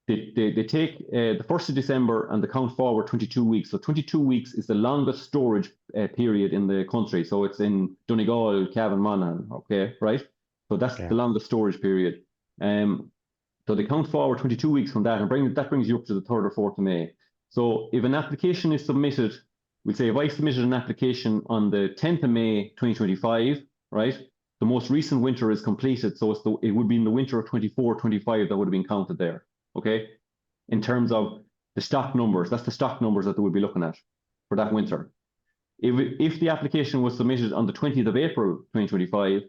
they take the 1st of December and they count forward 22 weeks. So 22 weeks is the longest storage period in the country. So it's in Donegal, Cavan, Monaghan. Okay, right. So that's the longest storage period. The So they count forward 22 weeks from that, and that brings you up to the 3rd or 4th of May. So if an application is submitted, we'll say if I submitted an application on the 10th of May 2025, right? The most recent winter is completed, so it would be in the winter of 24-25 that would have been counted there, okay? In terms of the stock numbers, that's the stock numbers that they would be looking at for that winter. If the application was submitted on the 20th of April 2025,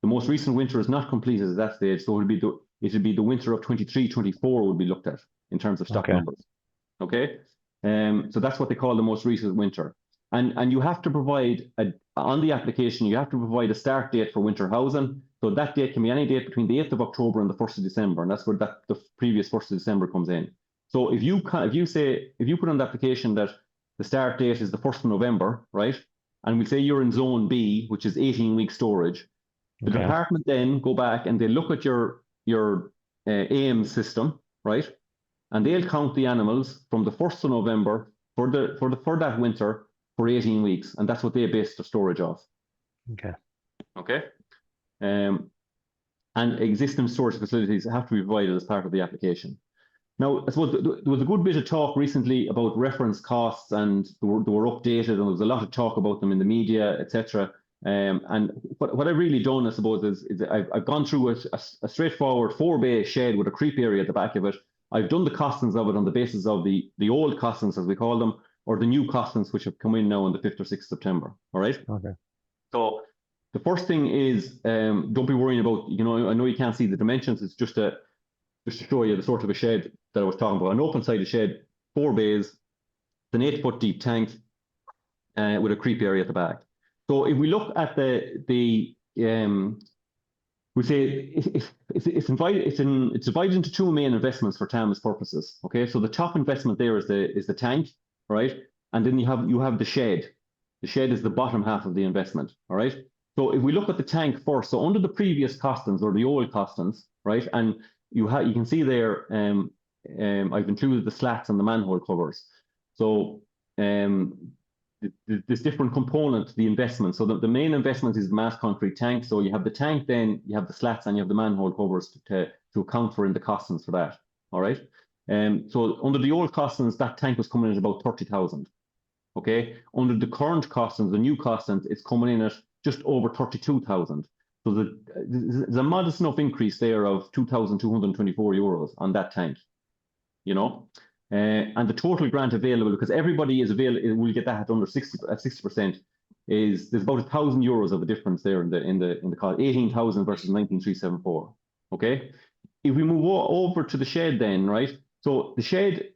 the most recent winter is not completed at that stage, so it would be the winter of 23-24 would be looked at in terms of stock numbers, okay? So that's what they call the most recent winter. And you have to provide, on the application, you have to provide a start date for winter housing. So that date can be any date between the 8th of October and the 1st of December. And that's where the previous 1st of December comes in. So if you put on the application that the start date is the 1st of November, right? And we say you're in zone B, which is 18-week storage. The department then go back and they look at your AIM system, right? And they'll count the animals from the 1st of November for that winter for 18 weeks, and that's what they base their storage off. Okay. And existing storage facilities have to be provided as part of the application. Now, I suppose there was a good bit of talk recently about reference costs, and they were updated, and there was a lot of talk about them in the media, etc. And what I've really done, I suppose, is I've gone through a straightforward 4-bay shed with a creep area at the back of it. I've done the costings of it on the basis of the old costings, as we call them, or the new costings which have come in now on the 5th or 6th of September. All right. Okay. So the first thing is, don't be worrying about, I know you can't see the dimensions. It's just to show you the sort of a shed that I was talking about. An open-sided shed, 4 bays, an 8-foot deep tank with a creep area at the back. So if we look at we say it's divided into 2 main investments for TAMS purposes. Okay, so the top investment there is the tank, right? And then you have the shed. The shed is the bottom half of the investment. All right. So if we look at the tank first, so under the previous costings or the old costings, right? And you can see there, I've included the slats and the manhole covers. So there's different components to the investment. So the main investment is the mass concrete tank. So you have the tank, then you have the slats, and you have the manhole covers to account for in the costings for that. All right. So under the old costings, that tank was coming in at about 30,000. Okay. Under the current costings, the new costings, it's coming in at just over 32,000. So there's a modest enough increase there of 2,224 euros on that tank. And the total grant available, because everybody is available, will get that at under 60%, is there's about 1,000 euros of a difference there in the cost, 18,000 versus 19,374. Okay, if we move over to the shed, then right. So the shed,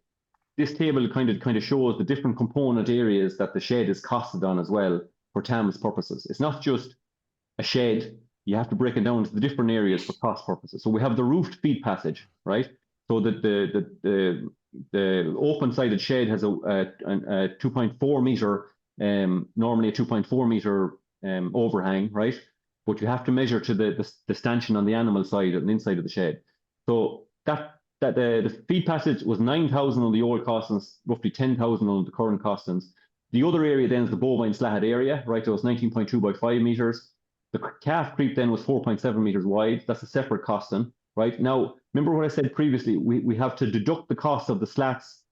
this table kind of shows the different component areas that the shed is costed on as well for TAMS purposes. It's not just a shed. You have to break it down into the different areas for cost purposes. So we have the roofed feed passage, right? So that the open-sided shed has a 2.4 meter, normally a 2.4 meter overhang, right? But you have to measure to the stanchion on the animal side and inside of the shed. So the feed passage was 9,000 on the old costings, roughly 10,000 on the current costings. The other area then is the bovine slatted area, right? It was 19.2 by 5 meters. The calf creep then was 4.7 meters wide. That's a separate costing, right? Now, remember what I said previously, we have to deduct the cost of the slats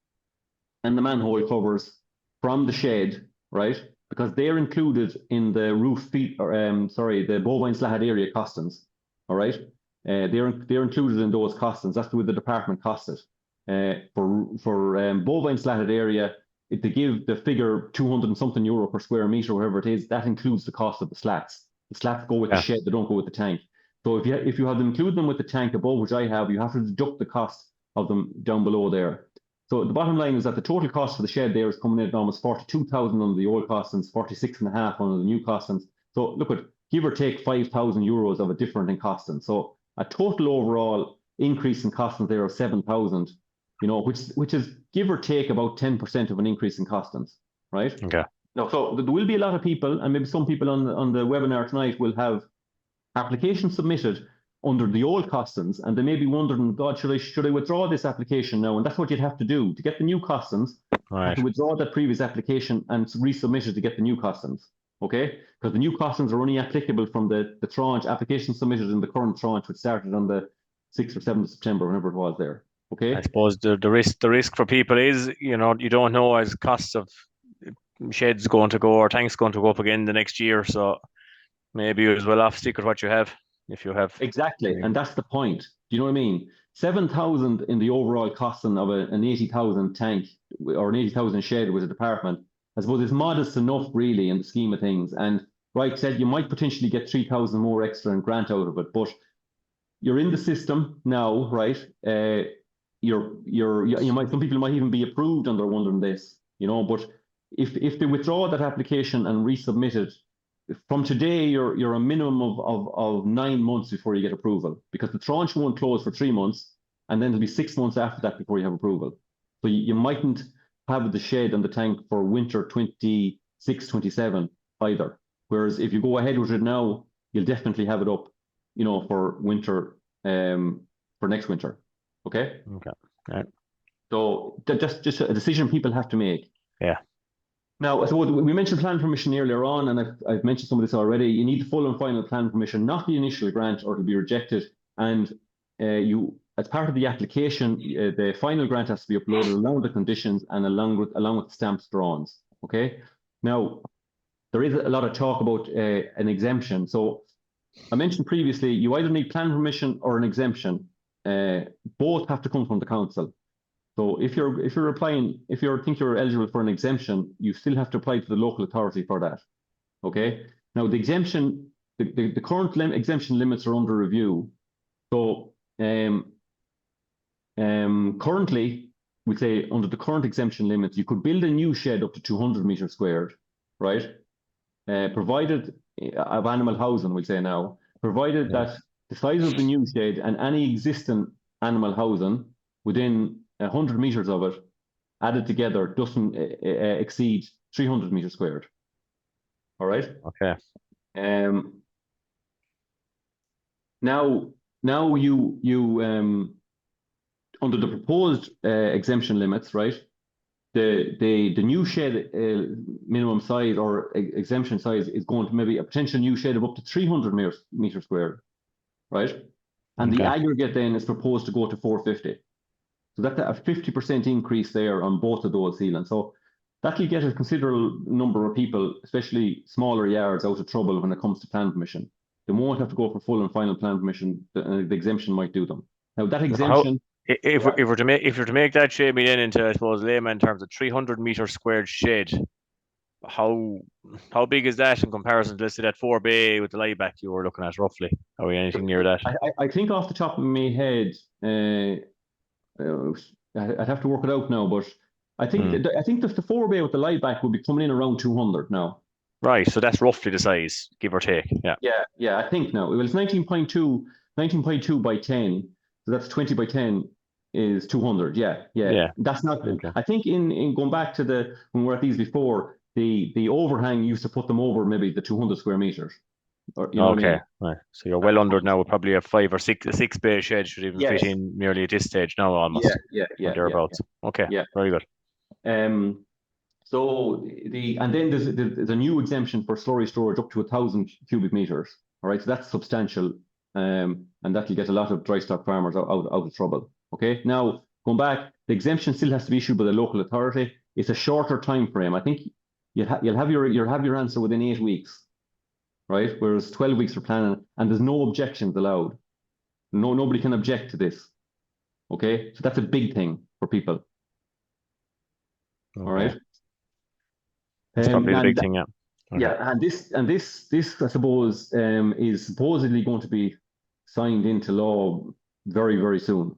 and the manhole covers from the shed, right? Because they're included in the roof feet, the bovine slatted area costings, all right? They're included in those costings. That's the way the department costs it. For bovine slatted area, if they give the figure 200 and something euro per square meter, whatever it is, that includes the cost of the slats. The slats go with the shed, they don't go with the tank. So if you have to include them with the tank above, which I have, you have to deduct the cost of them down below there. So the bottom line is that the total cost for the shed there is coming in at almost 42,000 under the old costings, 46.5 under the new costings. So look at, give or take 5,000 euros of a difference in costings. So a total overall increase in costings there of 7,000, which is give or take about 10% of an increase in costings, right? Okay. Now, so there will be a lot of people, and maybe some people on the webinar tonight will have applications submitted under the old costings, and they may be wondering, God, should I withdraw this application now? And that's what you'd have to do to get the new costings. Right. You have to withdraw that previous application and resubmit it to get the new costings. Okay, because the new costings are only applicable from the tranche application submitted in the current tranche, which started on the 6th or 7th of September, whenever it was there. Okay. I suppose the risk for people is, you don't know as costs of sheds going to go or tanks going to go up again the next year. So maybe you're as well off stick with what you have if you have. Exactly, and that's the point. Do you know what I mean? 7,000 in the overall costing of an 80,000 tank or an 80,000 shed with a department, I suppose it's modest enough, really, in the scheme of things. And right said, you might potentially get 3,000 more extra in grant out of it, but you're in the system now, right? Some people might even be approved under wondering this, But if they withdraw that application and resubmit it, from today, you're a minimum of 9 months before you get approval, because the tranche won't close for 3 months, and then it'll be 6 months after that before you have approval. So you mightn't have the shed and the tank for winter 26, 27 either. Whereas if you go ahead with it now, you'll definitely have it up, for winter, for next winter. Okay. Okay. Right. So just a decision people have to make. Yeah. Now, so we mentioned plan permission earlier on, and I've mentioned some of this already. You need the full and final plan permission, not the initial grant, or it'll be rejected. And as part of the application, the final grant has to be uploaded along with the conditions and along with the stamped drawings. Okay. Now, there is a lot of talk about an exemption. So I mentioned previously, you either need plan permission or an exemption. Both have to come from the council. So if you think you're eligible for an exemption, you still have to apply to the local authority for that. Okay. Now the exemption, the current exemption limits are under review. So currently, we say under the current exemption limits, you could build a new shed up to 200 meters squared, right? Provided of animal housing, we'll say now, provided that the size of the new shed and any existing animal housing within 100 meters of it added together doesn't exceed 300 meters squared. All right. Okay. Now you under the proposed exemption limits, right? The new shed minimum size or exemption size is going to maybe a potential new shed of up to 300 meters squared, right? And the aggregate then is proposed to go to 450. So that's a 50% increase there on both of those ceilings. So that will get a considerable number of people, especially smaller yards, out of trouble when it comes to plan permission. They won't have to go for full and final plan permission. The exemption might do them. Now that exemption, if we're to make that shed then into, I suppose, layman terms, a 300 meter squared shed, how big is that in comparison to, let's say, that 4 bay with the lie back you were looking at roughly? Are we anything near that? I think off the top of my head, I'd have to work it out now, but I think the 4 bay with the lie back would be coming in around 200 now. Right, so that's roughly the size, give or take. Yeah. I think now it was 19.2 by 10, so that's 20 by 10 is 200. Yeah. That's not. Okay. I think in going back to when we were at these before, the overhang used to put them over maybe the 200 square meters. Okay, what I mean? Right. So you're well under now. Probably a 5 or 6 bay shed should even fit in nearly at this stage now, almost. Yeah. Thereabouts. Okay. Yeah. Very good. So and then there's a new exemption for slurry storage up to 1,000 cubic meters. All right, so that's substantial, and that will get a lot of dry stock farmers out of trouble. Okay. Now going back, the exemption still has to be issued by the local authority. It's a shorter time frame. I think you'll have your answer within 8 weeks. Right, whereas 12 weeks for planning, and there's no objections allowed. Nobody can object to this. Okay, so that's a big thing for people. Okay. All right, that's probably the big thing, yeah. Okay. Yeah, and this I suppose is supposedly going to be signed into law very, very soon.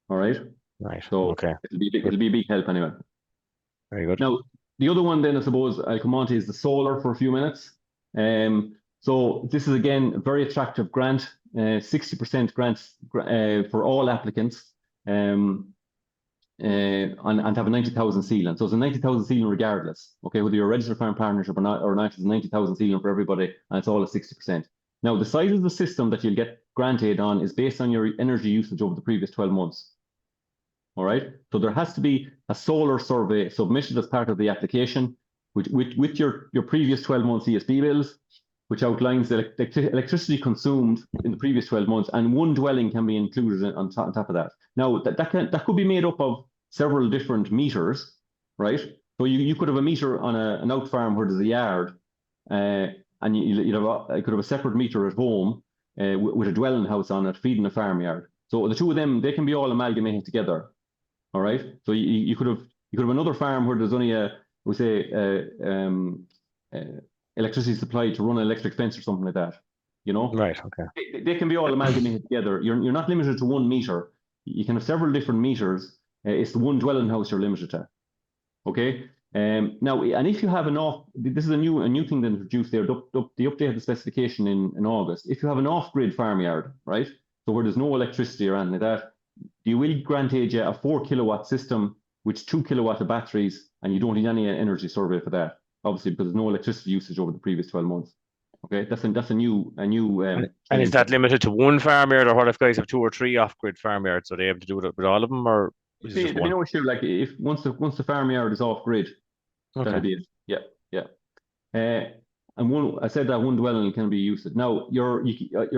All right. Right. So okay, it'll be a big help anyway. Very good. Now the other one then I suppose I'll come on to is the solar for a few minutes. So this is again a very attractive grant, 60% grants for all applicants, and have a 90,000 ceiling. So it's a 90,000 ceiling regardless. Okay, whether you're a registered farm partnership or not, it's a 90,000 ceiling for everybody, and it's all at 60%. Now the size of the system that you'll get grant aid on is based on your energy usage over the previous 12 months. All right, so there has to be a solar survey submitted as part of the application, with your previous 12 months ESB bills, which outlines the electricity consumed in the previous 12 months, and one dwelling can be included on top of that. Now, that could be made up of several different meters, right? So you could have a meter on an out farm where there's a yard, and you could have a separate meter at home with a dwelling house on it feeding a farmyard. So the two of them, they can be all amalgamated together, all right? So you could have another farm where there's only electricity supply to run an electric fence or something like that, you know? Right, okay. They can be all amalgamated together. You're not limited to one meter. You can have several different meters. It's the one dwelling house you're limited to. Okay. Now, and if you have this is a new thing that introduced there. They updated the specification in August. If you have an off-grid farmyard, right, so where there's no electricity or anything like that, you will grant you a 4 kilowatt system with 2 kilowatt of batteries, and you don't need any energy survey for that, obviously, because there's no electricity usage over the previous 12 months. Okay, that's a new. And is that limited to one farmyard, or what if guys have 2 or 3 off-grid farmyards? Are they able to do it with all of them, or is it just one? No issue. Like if once the farmyard is off-grid, that'll be it. Yeah. And I said that one dwelling can be used. Now you're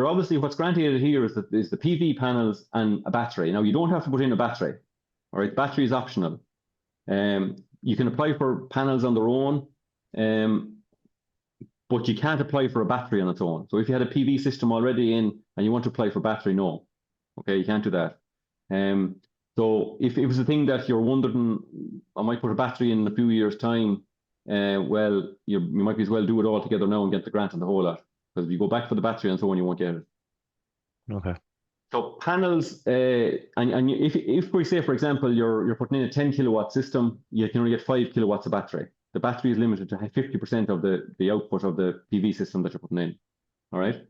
obviously what's granted here is the PV panels and a battery. Now you don't have to put in a battery. All right, battery is optional. You can apply for panels on their own. But you can't apply for a battery on its own. So if you had a PV system already in and you want to apply for battery, no. Okay, you can't do that. So if it was a thing that you're wondering, I might put a battery in a few years' time, well, you might as well do it all together now and get the grant and the whole lot. Because if you go back for the battery and so on, you won't get it. Okay. So panels, and if we say, for example, you're putting in a 10 kilowatt system, you can only get 5 kilowatts of battery. The battery is limited to 50% of the output of the PV system that you're putting in. All right.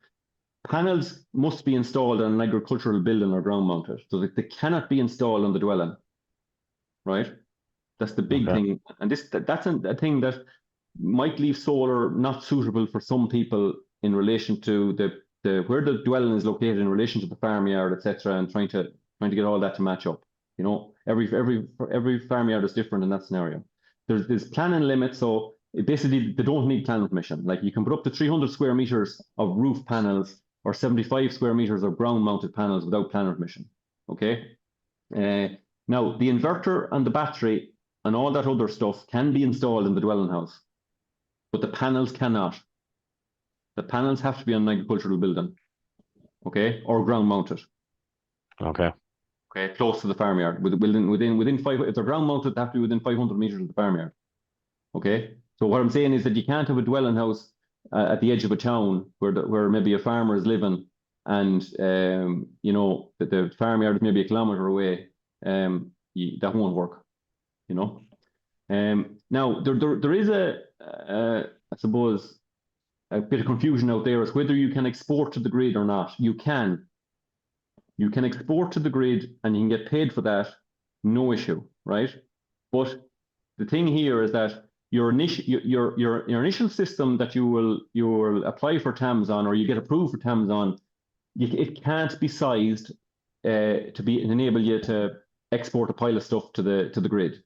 Panels must be installed on an agricultural building or ground mounted, so that they cannot be installed on the dwelling. Right. That's the big thing, and that's a thing that might leave solar not suitable for some people in relation to where the dwelling is located in relation to the farmyard, etc., and trying to get all that to match up. You know, every farmyard is different in that scenario. There's planning limits, so basically they don't need planning permission. Like you can put up to 300 square meters of roof panels or 75 square meters of ground mounted panels without planning permission. Okay. Now the inverter and the battery and all that other stuff can be installed in the dwelling house, but the panels cannot. The panels have to be on an agricultural building, okay, or ground mounted. Okay. Okay, close to the farmyard. Within 5, if they're ground mounted, they have to be within 500 meters of the farmyard. Okay, so what I'm saying is that you can't have a dwelling house at the edge of a town where maybe a farmer is living, and you know the farmyard is maybe a kilometer away. That won't work. You know. Now there is I suppose a bit of confusion out there as whether you can export to the grid or not. You can. You can export to the grid and you can get paid for that, no issue, right? But the thing here is that your initial system that you will apply for TAMS on, or you get approved for TAMS on, it can't be sized to enable you to export a pile of stuff to the grid.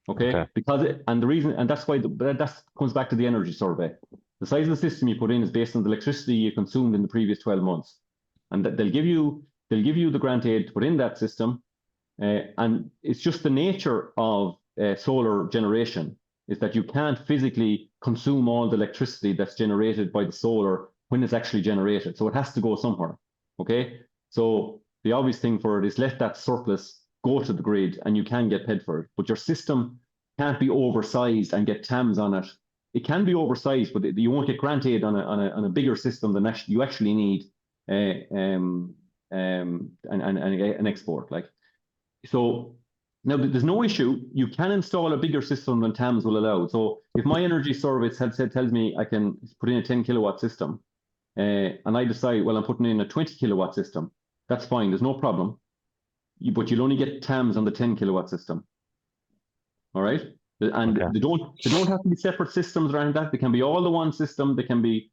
Okay? That's why that comes back to the energy survey. The size of the system you put in is based on the electricity you consumed in the previous 12 months. And they'll give you the grant aid to put in that system. And it's just the nature of solar generation is that you can't physically consume all the electricity that's generated by the solar when it's actually generated. So it has to go somewhere. Okay. So the obvious thing for it is let that surplus go to the grid and you can get paid for it. But your system can't be oversized and get TAMS on it. It can be oversized, but you won't get grant aid on a bigger system than you actually need an export. Like, so now there's no issue. You can install a bigger system than TAMS will allow. So if my energy service tells me I can put in a 10 kilowatt system, and I decide, well, I'm putting in a 20 kilowatt system, that's fine. There's no problem. But you'll only get TAMS on the 10 kilowatt system. All right. And they don't have to be separate systems around that. They can be all the one system. They can be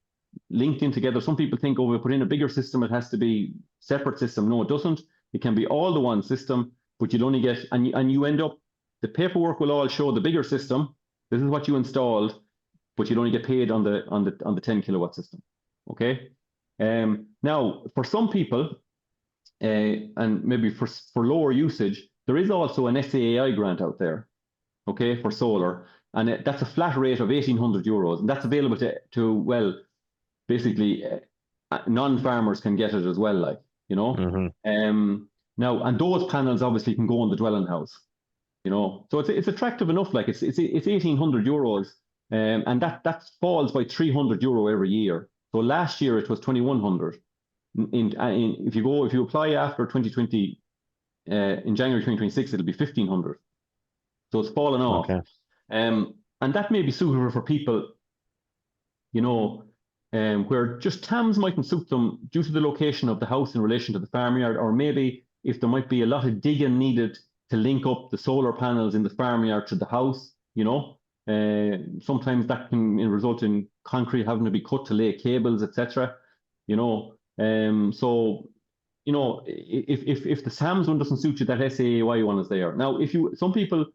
linked in together. Some people think, oh, we put in a bigger system, it has to be separate system. No, it doesn't. It can be all the one system, but you'll only get, and you end up, the paperwork will all show the bigger system. This is what you installed. but you'd only get paid on the 10 kilowatt system. Okay. Now for some people, and maybe for lower usage, there is also an SAAI grant out there, okay, for solar, and that's a flat rate of €1,800, and that's available to well, basically non-farmers can get it as well, like, you know. Now, and those panels obviously can go on the dwelling house, you know, so it's attractive enough. Like it's €1,800, and that falls by €300 every year. So last year it was 2,100. If you apply after 2020, in January 2026, it'll be 1,500. So it's fallen off. Okay. And that may be suitable for people, you know, where just TAMS mightn't suit them due to the location of the house in relation to the farmyard, or maybe if there might be a lot of digging needed to link up the solar panels in the farmyard to the house, you know. Sometimes that can result in concrete having to be cut to lay cables, etc. You know, so you know, if the TAMS one doesn't suit you, that SAAY one is there. Now, some people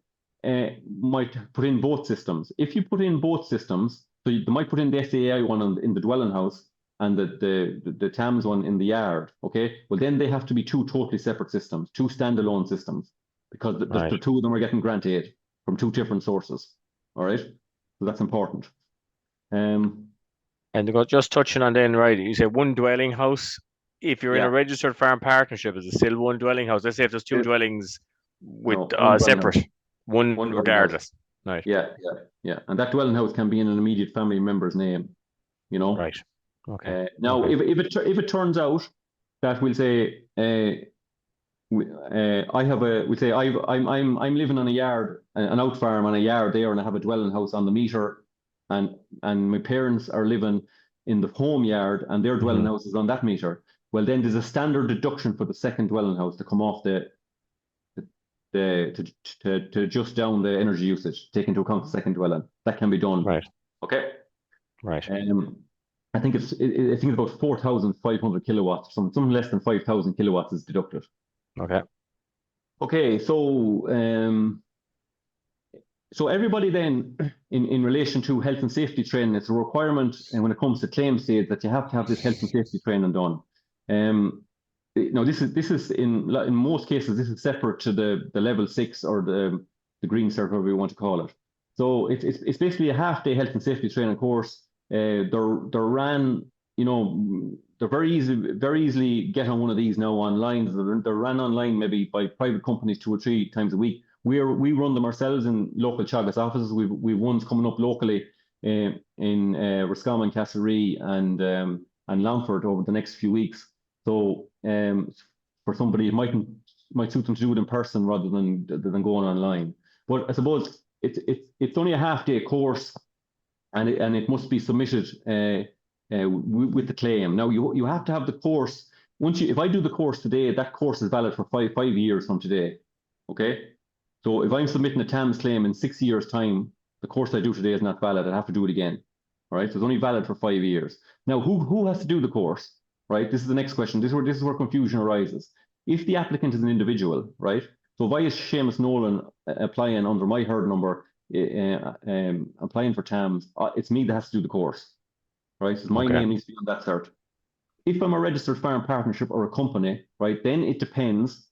might put in both systems. If you put in both systems, so they might put in the SAAI one in the dwelling house and the TAMS one in the yard. Okay, well then they have to be two totally separate systems, two standalone systems, because the two of them are getting grant aid from two different sources. All right, so that's important. And just touching on then, right? You said one dwelling house. If you're in a registered farm partnership, is it still one dwelling house? Let's say if there's two dwellings with separate, one regardless. Right. Yeah. And that dwelling house can be in an immediate family member's name, you know. Right. Okay. Now, if it turns out that we'll say I'm living on a yard, an out farm on a yard there, and I have a dwelling house on the meter, and my parents are living in the home yard, and their dwelling house is on that meter. Well, then there's a standard deduction for the second dwelling house to come off to adjust down the energy usage, take into account the second dwelling. That can be done. Right. Okay. Right. I think it's about 4,500 kilowatts. Something less than 5,000 kilowatts is deducted. Okay. Okay. So everybody then, in relation to health and safety training, it's a requirement, and when it comes to claim stage, that you have to have this health and safety training done. Now, this is in most cases, this is separate to the level 6 or the green cert, whatever you want to call it. So it's basically a half-day health and safety training course. They're ran, you know, they're very easily get on one of these now online. They're ran online maybe by private companies 2 or 3 times a week. We run them ourselves in local Teagasc offices. We've ones coming up locally in Roscommon, Castlereagh, and Longford over the next few weeks. So for somebody, it might suit them to do it in person rather than going online. But I suppose it's only a half-day course, and it must be submitted with the claim. Now you have to have the course. If I do the course today, that course is valid for five years from today. Okay. So if I'm submitting a TAMS claim in 6 years' time, the course I do today is not valid. I have to do it again. All right. So it's only valid for 5 years. Now, who has to do the course? Right. This is the next question. This is where confusion arises. If the applicant is an individual, right? So if I as Seamus Nolan applying under my herd number, applying for TAMS, it's me that has to do the course, right? So my name needs to be on that cert. If I'm a registered farm partnership or a company, right, then it depends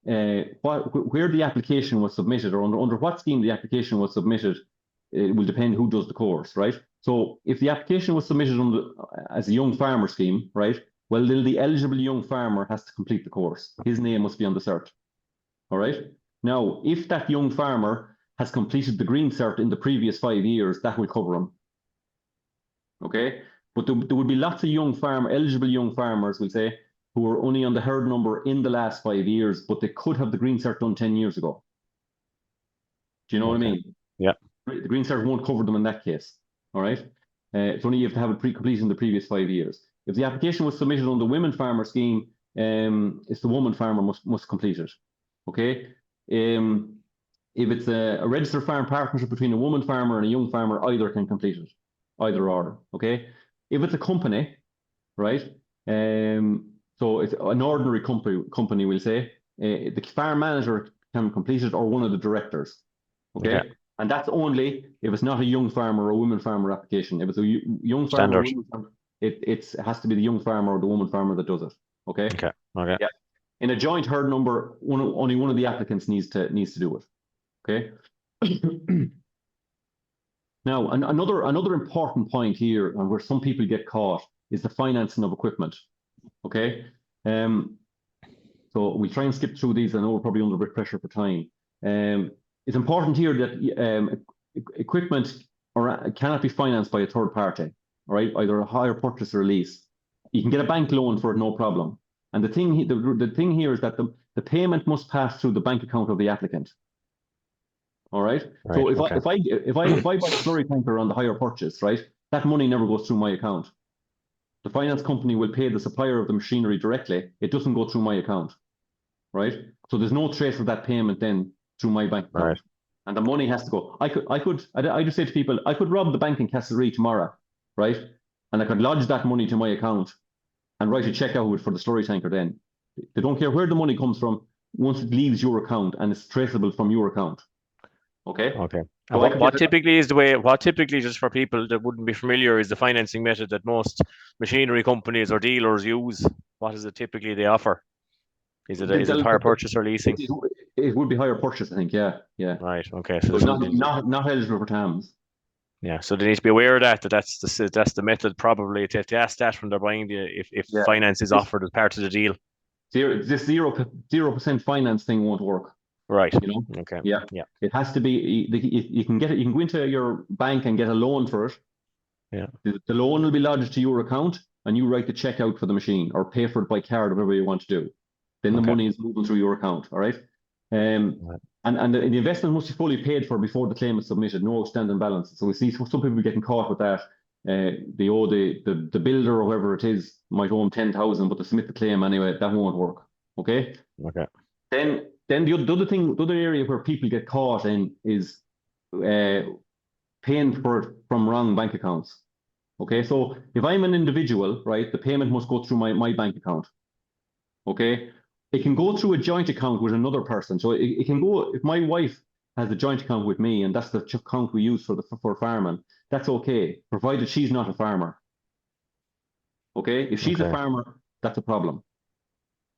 where the application was submitted, or under what scheme the application was submitted. It will depend who does the course, right? So if the application was submitted as a young farmer scheme, right, well, then the eligible young farmer has to complete the course. His name must be on the cert. All right. Now, if that young farmer has completed the green cert in the previous 5 years, that will cover him. Okay. But there would be lots of eligible young farmers, we'll say, who are only on the herd number in the last 5 years, but they could have the green cert done 10 years ago. Do you know what I mean? Yeah. The green cert won't cover them in that case. All right. It's only you have to have it completed in the previous 5 years. If the application was submitted on the women farmer scheme, it's the woman farmer must complete it. Okay. If it's a registered farm partnership between a woman farmer and a young farmer, either can complete it, either or. Okay. If it's a company, right? So it's an ordinary company, we'll say, the farm manager can complete it, or one of the directors. Okay. And that's only if it's not a young farmer or a woman farmer application. If it's a young farmer or Standard. woman farmer, it has to be the young farmer or the woman farmer that does it. Okay. Okay. Okay. Yeah. In a joint herd number, only one of the applicants needs to do it. Okay. Now, another important point here, and where some people get caught, is the financing of equipment. Okay. So we try and skip through these. I know we're probably under a bit of pressure for time. It's important here that equipment cannot be financed by a third party. All right, either a hire purchase or a lease. You can get a bank loan for it, no problem. And the thing here is that the payment must pass through the bank account of the applicant. All right. So if I buy a slurry tanker on the hire purchase, right, that money never goes through my account. The finance company will pay the supplier of the machinery directly. It doesn't go through my account, right? So there's no trace of that payment then through my bank account, Right. And the money has to go. I just say to people, I could rob the bank in Castlereagh tomorrow, right? And I could lodge that money to my account and write a check out for the slurry tanker. Then they don't care where the money comes from once it leaves your account and it's traceable from your account. Okay. Okay. So And what typically, just for people that wouldn't be familiar, is the financing method that most machinery companies or dealers use? What is it typically they offer? Is it hire purchase or leasing? It would be hire purchase, I think. Yeah. Right. Okay. So not eligible for TAMS. Yeah. So they need to be aware of that's the method probably to ask that when they're buying if finance is offered as part of the deal. This 0% finance thing won't work. Right. You know. Okay. Yeah. It has to be. You can get it. You can go into your bank and get a loan for it. Yeah. The loan will be lodged to your account, and you write the check out for the machine or pay for it by card, whatever you want to do. Then the money is moving through your account. All right. And the investment must be fully paid for before the claim is submitted. No outstanding balance. So we see some people getting caught with that. They owe the builder or whoever it is might owe them 10,000, but they submit the claim anyway. That won't work. Okay. Okay. Then the other area where people get caught in is paying for it from wrong bank accounts. Okay, so if I'm an individual, right, the payment must go through my bank account. Okay, it can go through a joint account with another person. So it can go, if my wife has a joint account with me and that's the account we use for farming, that's okay, provided she's not a farmer. Okay, if she's a farmer, that's a problem.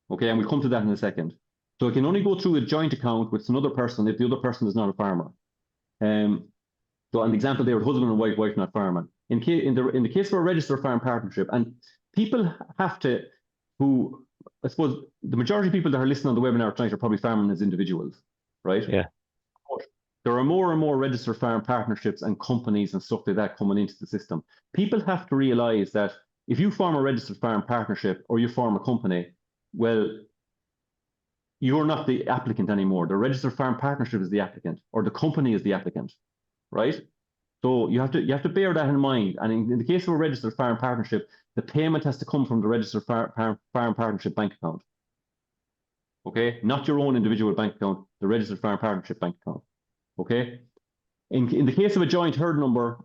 Okay, and we'll come to that in a second. So it can only go through a joint account with another person if the other person is not a farmer. So an example there, husband and wife not farming. In the case of a registered farm partnership, and people have to, I suppose the majority of people that are listening on the webinar tonight are probably farming as individuals, right? Yeah. But there are more and more registered farm partnerships and companies and stuff like that coming into the system. People have to realize that if you form a registered farm partnership or you form a company, well, you're not the applicant anymore. The registered farm partnership is the applicant, or the company is the applicant, right? So you have to bear that in mind. And in the case of a registered farm partnership, the payment has to come from the registered farm partnership bank account. Okay, not your own individual bank account, the registered farm partnership bank account. Okay, in the case of a joint herd number,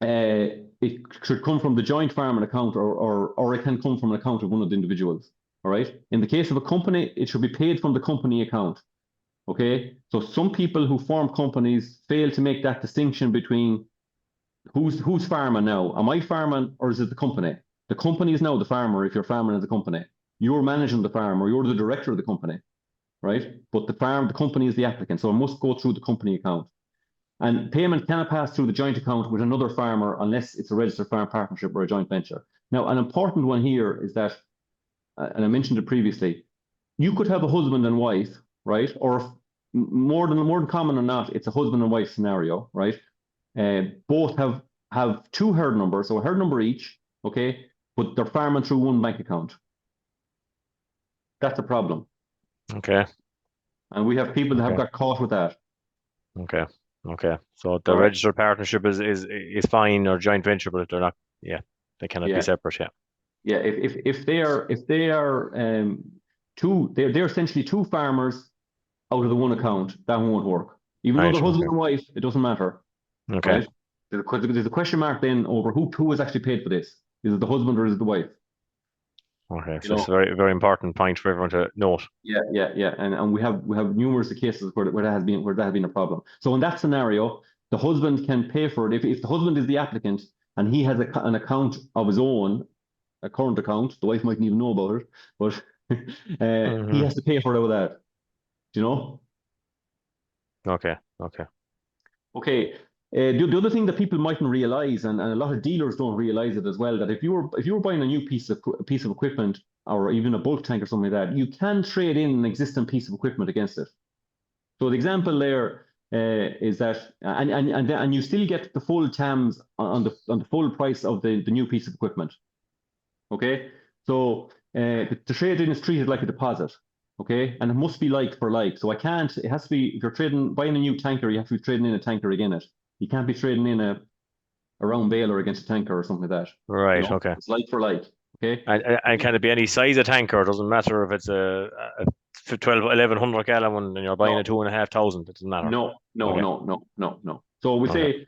it should come from the joint farming account, or it can come from an account of one of the individuals. All right. In the case of a company, it should be paid from the company account. Okay. So some people who form companies fail to make that distinction between who's farming now. Am I farming or is it the company? The company is now the farmer if you're farming as a company. You're managing the farm or you're the director of the company, right? But the company is the applicant. So it must go through the company account. And payment cannot pass through the joint account with another farmer unless it's a registered farm partnership or a joint venture. Now, an important one here is that, and I mentioned it previously, you could have a husband and wife, right? Or more than common or not, it's a husband and wife scenario, right? Both have two herd numbers, so a herd number each, okay? But they're farming through one bank account. That's a problem. Okay. And we have people that have got caught with that. Okay. So the registered partnership is fine, or joint venture, but they're not. Yeah, they cannot be separate. Yeah. Yeah, if they are they're essentially two farmers out of the one account, that won't work. Even though they're husband and wife, it doesn't matter. Okay. Right? There's a question mark then over who is actually paid for this. Is it the husband or is it the wife? Okay, You so it's know, a very, very important point for everyone to note. yeah, and we have numerous cases where that has been a problem. So in that scenario, the husband can pay for it if the husband is the applicant and he has an account of his own, a current account. The wife mightn't even know about it, but he Hmm. has to pay for it out of that. Do you know? Okay, okay. Okay. The other thing that people mightn't realize, and a lot of dealers don't realize it as well, that if you were buying a new piece of equipment or even a bulk tank or something like that, you can trade in an existing piece of equipment against it. So the example there is that, and you still get the full TAMS on the full price of the new piece of equipment. Okay, so the trade-in is treated like a deposit. Okay, and it must be like for like. So I can't. It has to be if you're buying a new tanker, you have to be trading in a tanker again. You can't be trading in a round baler against a tanker or something like that. You Right, know, okay. it's like for like. Okay. And can it be any size of tanker? It doesn't matter if it's a 12, 1100 gallon one and you're buying a No, 2,500. It doesn't matter. Okay, no. So we okay. say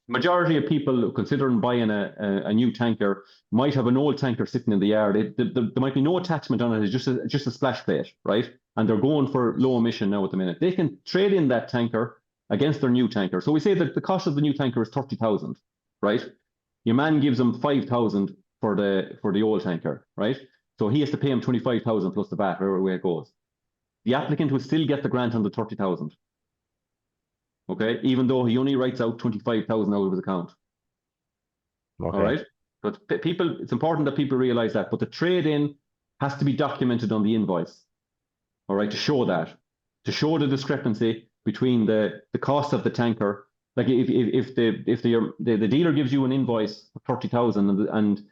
majority of people considering buying a new tanker might have an old tanker sitting in the yard. There might be no attachment on it. It's just a splash plate, right? And they're going for low emission now at the minute. They can trade in that tanker against their new tanker. So we say that the cost of the new tanker is 30,000, right? Your man gives them 5,000 for the old tanker, right? So he has to pay him 25,000 plus the VAT, wherever way it goes. The applicant will still get the grant on the 30,000. Okay, even though he only writes out 25,000 out of his account. All Okay. right. But it's important that people realize that. But the trade-in has to be documented on the invoice. All right, to show the discrepancy between the cost of the tanker. Like if the dealer gives you an invoice for 30,000 and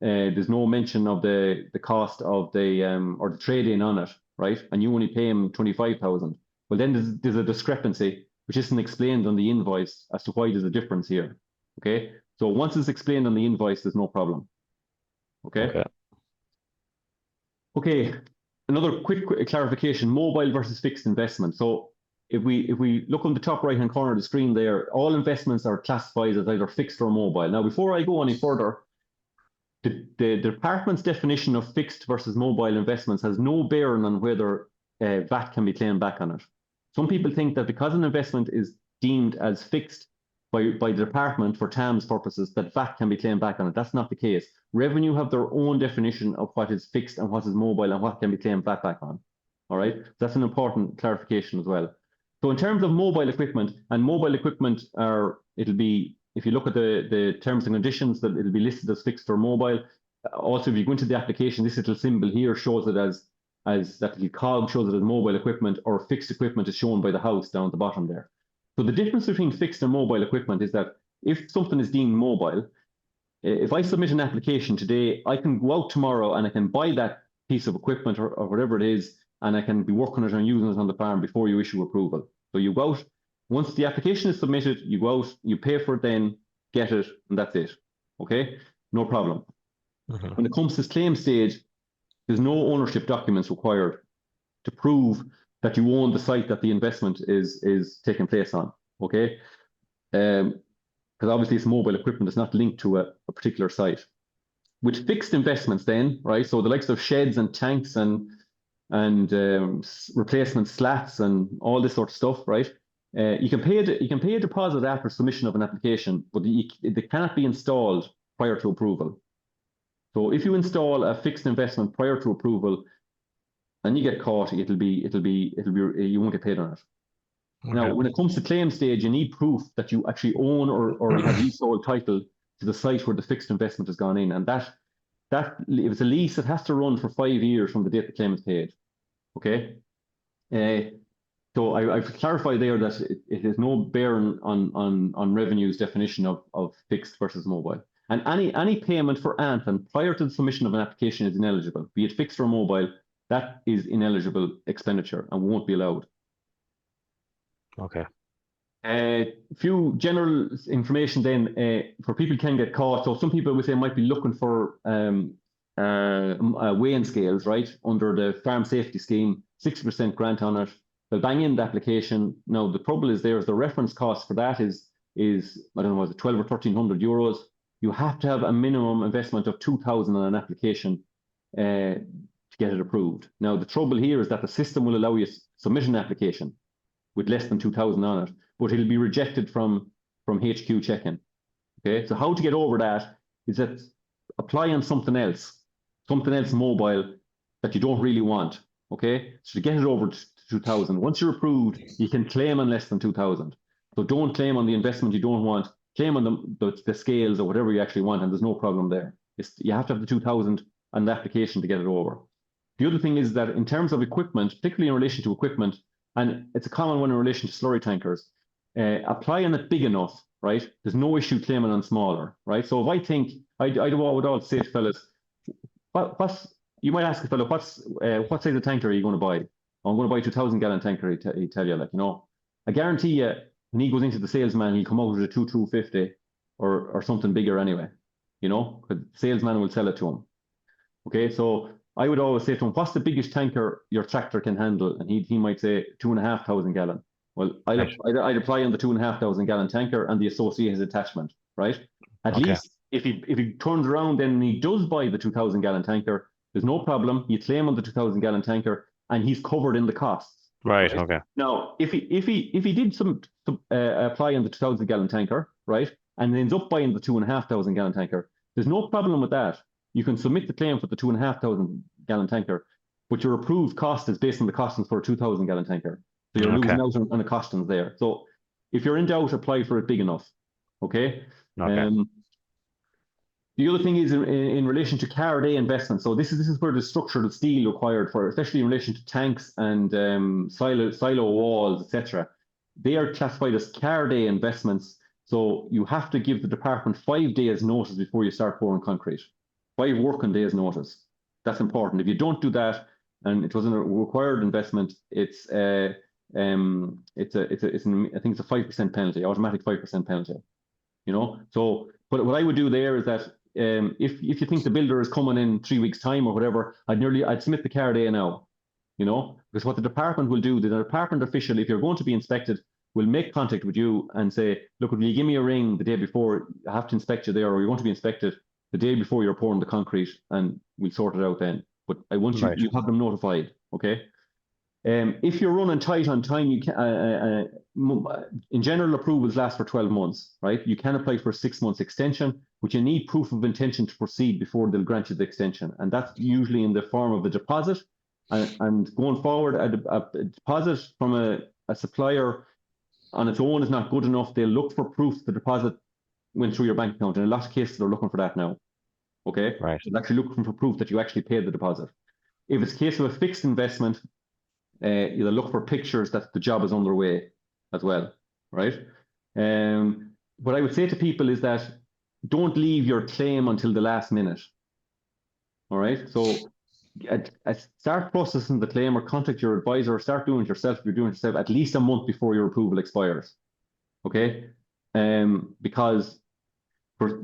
there's no mention of the cost of the or the trade-in on it, right? And you only pay him 25,000. Well, then there's a discrepancy which isn't explained on the invoice as to why there's a difference here. Okay, so once it's explained on the invoice, there's no problem. Okay. Okay. Okay. Another quick clarification: mobile versus fixed investment. So if we look on the top right hand corner of the screen there, all investments are classified as either fixed or mobile. Now, before I go any further, the department's definition of fixed versus mobile investments has no bearing on whether VAT can be claimed back on it. Some people think that because an investment is deemed as fixed by the department for TAMS purposes, that VAT can be claimed back on it. That's not the case. Revenue have their own definition of what is fixed and what is mobile and what can be claimed VAT back on. All right, that's an important clarification as well. So in terms of mobile equipment, it'll be, if you look at the terms and conditions, that it'll be listed as fixed or mobile. Also, if you go into the application, this little symbol here shows it as that little cog shows it as mobile equipment, or fixed equipment is shown by the house down at the bottom there. So the difference between fixed and mobile equipment is that if something is deemed mobile, if I submit an application today, I can go out tomorrow and I can buy that piece of equipment or whatever it is, and I can be working it and using it on the farm before you issue approval. So you go out, once the application is submitted, you go out, you pay for it then, get it, and that's it. Okay, no problem. Mm-hmm. When it comes to claim stage, there's no ownership documents required to prove that you own the site that the investment is taking place on. Okay, because obviously it's mobile equipment, it's not linked to a particular site. With fixed investments, then, right? So the likes of sheds and tanks and replacement slats and all this sort of stuff, right? You can pay a deposit after submission of an application, but they cannot be installed prior to approval. So if you install a fixed investment prior to approval and you get caught, you won't get paid on it. Okay. Now, when it comes to claim stage, you need proof that you actually own or you have leasehold title to the site where the fixed investment has gone in, and that if it's a lease, it has to run for 5 years from the date the claim is paid. Okay. So I've clarified there that it has no bearing on revenue's definition of fixed versus mobile. And any payment for Anthem prior to the submission of an application is ineligible, be it fixed or mobile. That is ineligible expenditure and won't be allowed. Okay. A few general information then for people who can get caught. So some people we say might be looking for weighing scales, right, under the farm safety scheme, 60% grant on it. They'll bang in the application. Now the trouble is the reference cost for that is I don't know, was it 12 or 1300 euros. You have to have a minimum investment of 2,000 on an application to get it approved. Now, the trouble here is that the system will allow you to submit an application with less than 2,000 on it, but it'll be rejected from HQ check-in. Okay, so how to get over that is that apply on something else mobile that you don't really want. Okay, so to get it over to 2,000, once you're approved, you can claim on less than 2,000. So don't claim on the investment you don't want, claim on the scales or whatever you actually want, and there's no problem there. You have to have the 2,000 on the application to get it over. The other thing is that in terms of equipment, particularly in relation to equipment, and it's a common one in relation to slurry tankers, apply on it big enough, right? There's no issue claiming on smaller, right? So if I think, I would all say to fellas, you might ask a fellow, what size of tanker are you going to buy? Oh, I'm going to buy a 2,000 gallon tanker, he tell you, like, you know. I guarantee you, when he goes into the salesman, he'll come out with a 250 or something bigger anyway, you know, because the salesman will sell it to him. Okay, so I would always say to him, what's the biggest tanker your tractor can handle? And he might say 2,500 gallon. Well, I'd apply on the 2,500 gallon tanker and the associated attachment, right? At least if he turns around and he does buy the 2,000 gallon tanker, there's no problem. You claim on the 2,000 gallon tanker and he's covered in the costs. Right. Okay. Now, if he did apply on the 2,000 gallon tanker, right, and ends up buying the 2,500 gallon tanker, there's no problem with that. You can submit the claim for the 2,500 gallon tanker, but your approved cost is based on the costings for a 2,000 gallon tanker. So you're losing out on the costings there. So if you're in doubt, apply for it big enough. Okay. The other thing is in relation to car day investment. So this is where the structural steel required for, especially in relation to tanks and silo walls, etc. They are classified as car day investments. So you have to give the department 5 days notice before you start pouring concrete. 5 working days notice. That's important. If you don't do that, and it wasn't a required investment, I think it's a 5% penalty, automatic 5% penalty. You know. So, but what I would do there is that if you think the builder is coming in 3 weeks' time or whatever, I'd submit the car day now. You know, because what the department will do, the department official, if you're going to be inspected, will make contact with you and say, look, will you give me a ring the day before? I have to inspect you there, or you're going to be inspected the day before you're pouring the concrete, and we'll sort it out then. But I want you have them notified, okay? If you're running tight on time, you can. In general, approvals last for 12 months, right? You can apply for a 6 months extension, but you need proof of intention to proceed before they'll grant you the extension, and that's usually in the form of a deposit. And going forward, a deposit from a supplier on its own is not good enough. They'll look for proof the deposit went through your bank account. In a lot of cases, they're looking for that now. Okay? Right. So they're actually looking for proof that you actually paid the deposit. If it's a case of a fixed investment, you'll look for pictures that the job is underway as well, right? What I would say to people is that don't leave your claim until the last minute. All right? So start processing the claim or contact your advisor or start doing it yourself if you're doing it yourself at least a month before your approval expires. Okay? Because for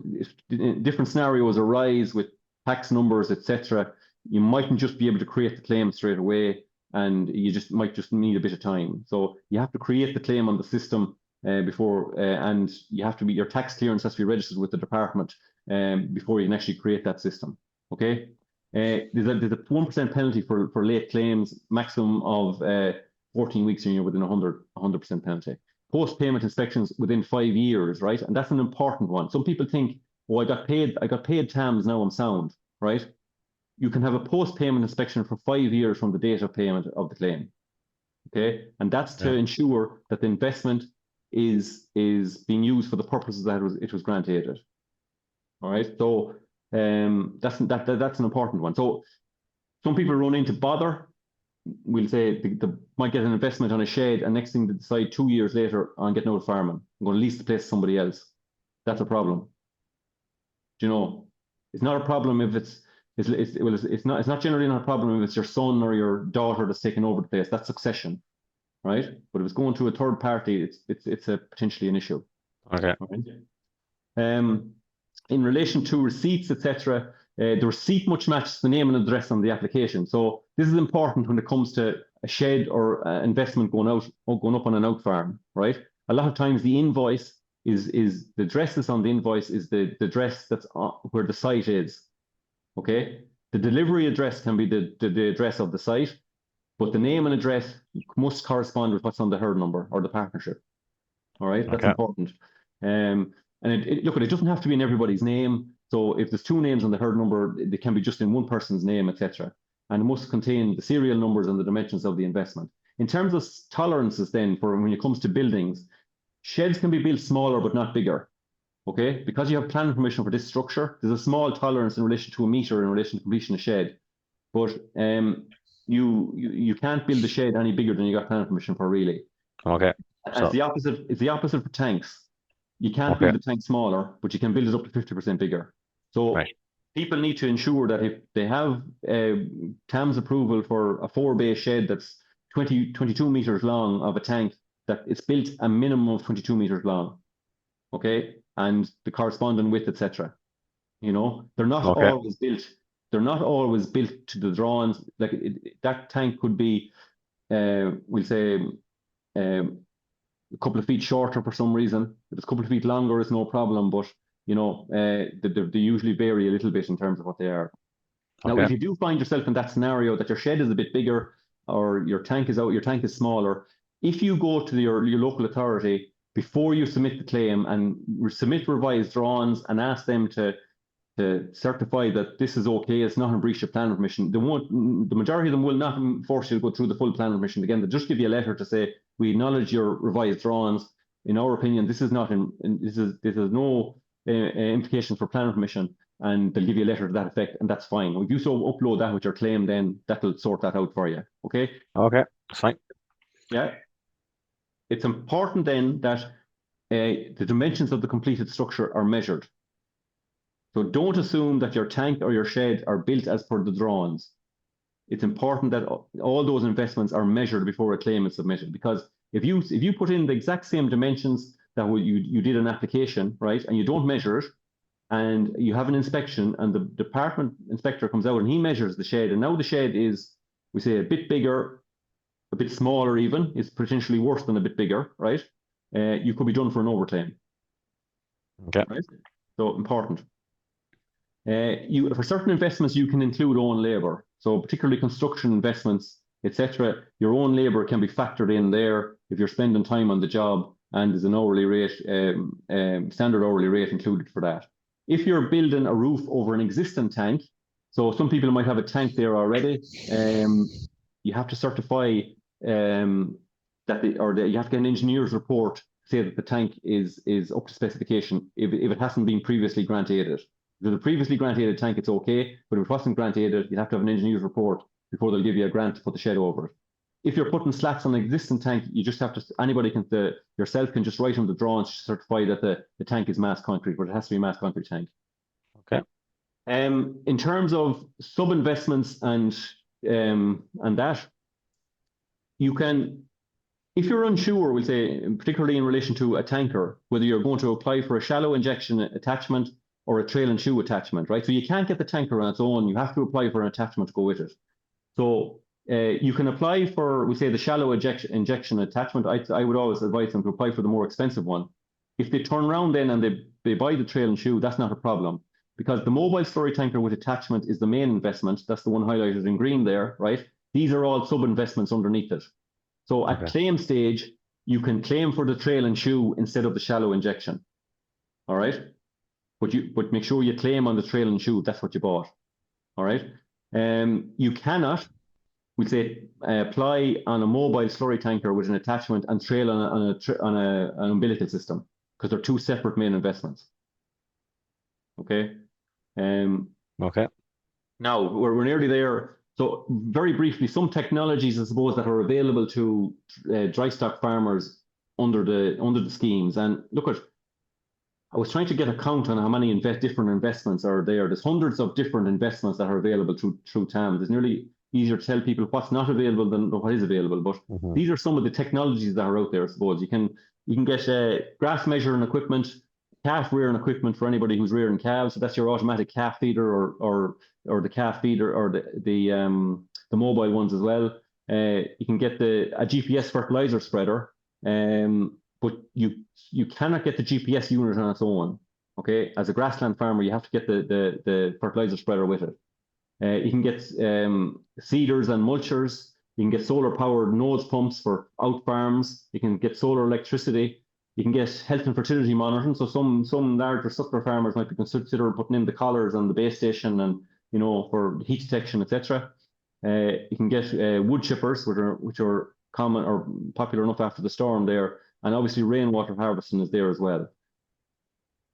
different scenarios arise with tax numbers, etc., you mightn't just be able to create the claim straight away, and you might just need a bit of time. So you have to create the claim on the system before, and your tax clearance has to be registered with the department before you can actually create that system. Okay. There's a 1% penalty for late claims, maximum of 14 weeks, and you're within 100% penalty. Post-payment inspections within 5 years, right? And that's an important one. Some people think, oh, I got paid TAMS, now I'm sound, right? You can have a post-payment inspection for 5 years from the date of payment of the claim. Okay, and that's to ensure that the investment is being used for the purposes that it was granted. All right, so that's an important one. So some people run into bother. We'll say they might get an investment on a shed, and next thing they decide 2 years later, I'm getting out of farming. I'm going to lease the place to somebody else. That's a problem. Do you know? It's not a problem if it's not generally not a problem if it's your son or your daughter that's taking over the place. That's succession, right? But if it's going to a third party, it's potentially an issue. Okay. In relation to receipts, etc., the receipt much matches the name and address on the application. So this is important when it comes to a shed or investment going up on an out farm, right? A lot of times the invoice is the address that's on the invoice is the address that's where the site is. Okay, The delivery address can be the address of the site, but the name and address must correspond with what's on the herd number or the partnership. All right, that's important. And look, it doesn't have to be in everybody's name. So if there's 2 names on the herd number, they can be just in one person's name, etc. And it must contain the serial numbers and the dimensions of the investment. In terms of tolerances, then, for when it comes to buildings, sheds can be built smaller but not bigger. Okay, because you have planning permission for this structure, there's a small tolerance in relation to a meter in relation to completion of shed. But you can't build the shed any bigger than you got planning permission for, really. Okay. It's the opposite for tanks. You can't build the tank smaller, but you can build it up to 50% bigger. So people need to ensure that if they have TAMS approval for a 4-bay shed that's 22 meters long of a tank, that it's built a minimum of 22 meters long. Okay, and the corresponding width, etc. You know, they're not always built. They're not always built to the drawings. Like that tank could be, we'll say, a couple of feet shorter for some reason. If it's a couple of feet longer, it's no problem. But you know, they usually vary a little bit in terms of what they are. Now, if you do find yourself in that scenario that your shed is a bit bigger or your tank is out, your tank is smaller, if you go to your local authority before you submit the claim and submit revised drawings and ask them to certify that this is okay, it's not in breach of plan permission, the majority of them will not force you to go through the full plan permission again. They'll just give you a letter to say, we acknowledge your revised drawings. In our opinion, this is not this is no implications for plan permission, and they'll give you a letter to that effect, and that's fine. If you so upload that with your claim, then that'll sort that out for you. Okay. Okay, that's fine. Yeah. It's important then that the dimensions of the completed structure are measured. So don't assume that your tank or your shed are built as per the drawings. It's important that all those investments are measured before a claim is submitted, because if you put in the exact same dimensions that you did an application, right, and you don't measure it, and you have an inspection, and the department inspector comes out and he measures the shed, and now the shed is, we say, a bit bigger, a bit smaller even, is potentially worse than a bit bigger, right? You could be done for an overclaim. Okay. Right? So important. For certain investments, you can include own labour. So particularly construction investments, etc., your own labour can be factored in there if you're spending time on the job, and there's an hourly rate, standard hourly rate included for that. If you're building a roof over an existing tank, so some people might have a tank there already, you have to certify you have to get an engineer's report to say that the tank is up to specification if it hasn't been previously grant-aided. If it's a previously grant-aided tank, it's okay, but if it wasn't grant-aided, you have to have an engineer's report before they'll give you a grant to put the shed over it. If you're putting slats on an existing tank, you just have to, yourself can just write on the drawings to certify that the tank is mass concrete, but it has to be a mass concrete tank. Okay. In terms of sub-investments and that, you can, if you're unsure, we'll say, particularly in relation to a tanker, whether you're going to apply for a shallow injection attachment or a trail and shoe attachment, right? So you can't get the tanker on its own. You have to apply for an attachment to go with it. So you can apply for, we say, the shallow injection attachment. I would always advise them to apply for the more expensive one. If they turn around then and they buy the trail and shoe, that's not a problem, because the mobile slurry tanker with attachment is the main investment. That's the one highlighted in green there, right? These are all sub-investments underneath it. So at claim stage, you can claim for the trail and shoe instead of the shallow injection. All right? But make sure you claim on the trail and shoe. That's what you bought. All right? You cannot, we say, apply on a mobile slurry tanker with an attachment and trail on an umbilical system, because they're two separate main investments. Okay? Okay. Now, we're nearly there. So very briefly, some technologies, I suppose, that are available to dry stock farmers under the schemes. And look at, I was trying to get a count on how many different investments are there. There's hundreds of different investments that are available through TAMS. It's nearly easier to tell people what's not available than what is available. But these are some of the technologies that are out there, I suppose. You can get grass measuring equipment, calf rearing equipment for anybody who's rearing calves. So that's your automatic calf feeder or the calf feeder or the mobile ones as well. You can get a GPS fertilizer spreader, but you cannot get the GPS unit on its own. Okay, as a grassland farmer, you have to get the fertilizer spreader with it. You can get seeders and mulchers. You can get solar-powered nose pumps for out farms. You can get solar electricity. You can get health and fertility monitoring. So some larger suckler farmers might be considering putting in the collars on the base station and, you know, for heat detection, etc. You can get wood chippers, which are common or popular enough after the storm there, and obviously rainwater harvesting is there as well.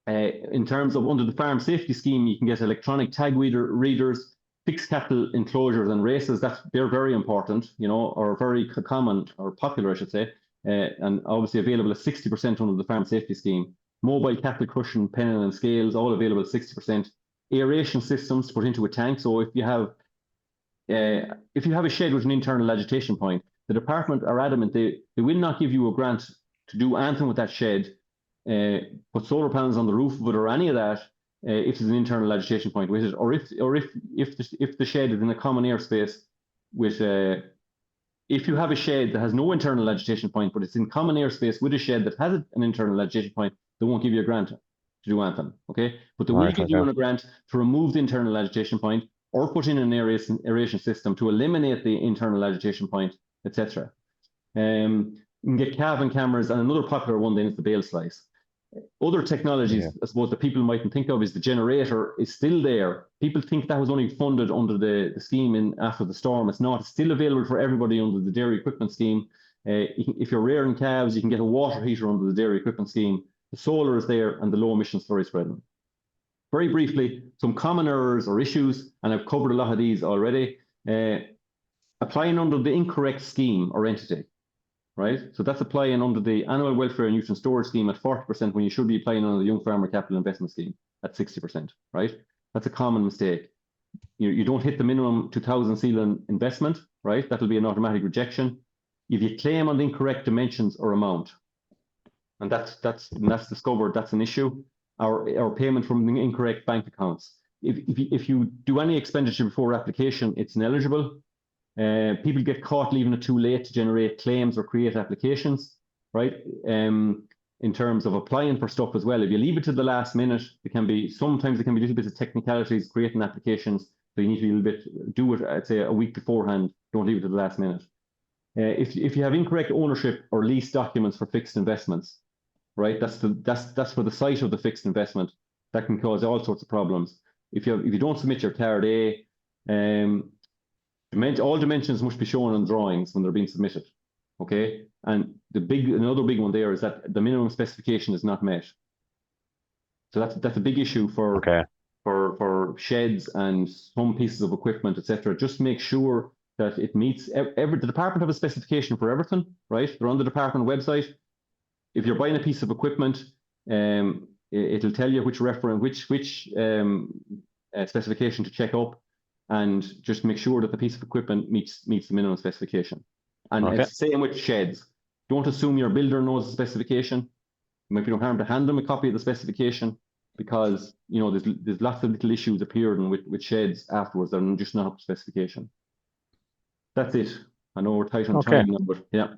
In terms of under the farm safety scheme, you can get electronic tag readers, fixed cattle enclosures and races. They're very important, you know, or very common or popular, I should say, and obviously available at 60% under the farm safety scheme. Mobile cattle crushing, penning and scales, all available at 60%. Aeration systems to put into a tank. So if you have a shed with an internal agitation point, the department are adamant they will not give you a grant to do anything with that shed, put solar panels on the roof of it or any of that, if there's an internal agitation point with it, or if the shed is in a common airspace with if you have a shed that has no internal agitation point, but it's in common airspace with a shed that has an internal agitation point, they won't give you a grant to do anything, okay? But they will give you a grant to remove the internal agitation point or put in an aeration system to eliminate the internal agitation point, etc. You can get calving cameras, and another popular one then is the bale slice. Other technologies, I suppose, that people mightn't think of is the generator is still there. People think that was only funded under the scheme after the storm. It's not. It's still available for everybody under the dairy equipment scheme. If you're rearing calves, you can get a water heater under the dairy equipment scheme. The solar is there and the low emission slurry spreading. Very briefly, some common errors or issues, and I've covered a lot of these already. Applying under the incorrect scheme or entity. Right, so that's applying under the Animal Welfare and Nutrient Storage Scheme at 40% when you should be applying under the Young Farmer Capital Investment Scheme at 60%. Right, that's a common mistake. You don't hit the minimum 2,000 ceiling investment. Right, that'll be an automatic rejection. If you claim on the incorrect dimensions or amount, and that's discovered, that's an issue. Or payment from the incorrect bank accounts. If you do any expenditure before application, it's ineligible. People get caught leaving it too late to generate claims or create applications, right? In terms of applying for stuff as well. If you leave it to the last minute, sometimes it can be little bits of technicalities creating applications. So you need to do it, I'd say, a week beforehand. Don't leave it to the last minute. If you have incorrect ownership or lease documents for fixed investments, right? That's for the site of the fixed investment. That can cause all sorts of problems. If you don't submit your card A, all dimensions must be shown on drawings when they're being submitted, okay? And another big one there is that the minimum specification is not met. So that's a big issue for sheds and some pieces of equipment, etc. Just make sure that it meets the department have a specification for everything, right? They're on the department website. If you're buying a piece of equipment, it'll tell you which specification to check up. And just make sure that the piece of equipment meets the minimum specification. And it's the same with sheds. Don't assume your builder knows the specification. It might be no harm to hand them a copy of the specification because, you know, there's lots of little issues appearing with sheds afterwards that are just not up to specification. That's it. I know we're tight on time now, but yeah.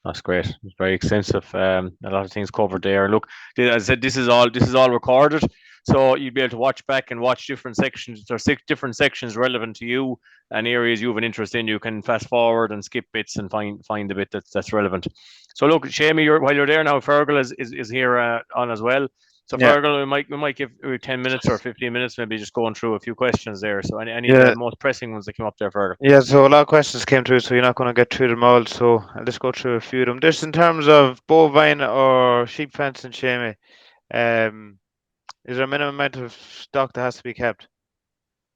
That's great. It's very extensive. A lot of things covered there. Look, as I said, this is all recorded, so you'll be able to watch back and watch different sections. There are 6 different sections relevant to you and areas you have an interest in. You can fast forward and skip bits and find the bit that's relevant. So look, Seamus, while you're there now, Fergal is here on as well. So Fergal, we might give 10 minutes or 15 minutes, maybe just going through a few questions there. So any of the most pressing ones that came up there, Fergal? Yeah, so a lot of questions came through, so you're not going to get through them all. So I'll just go through a few of them. Just in terms of bovine or sheep fencing, Seamus, is there a minimum amount of stock that has to be kept?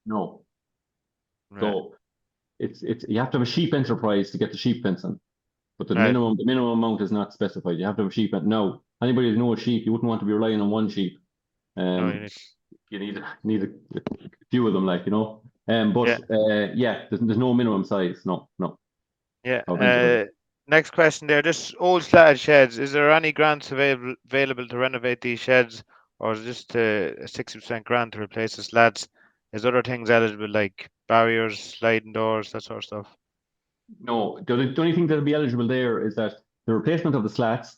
No. Right. So it's you have to have a sheep enterprise to get the sheep fencing, but the minimum amount is not specified. You have to have a sheep. No, anybody who knows sheep, you wouldn't want to be relying on one sheep. You need a few of them, like, you know. There's no minimum size. No. Yeah. Next question there. Just old slatted sheds. Is there any grants available to renovate these sheds, or is it just a 60% grant to replace the slats? Is other things eligible, like barriers, sliding doors, that sort of stuff? No. The only thing that'll be eligible there is that the replacement of the slats,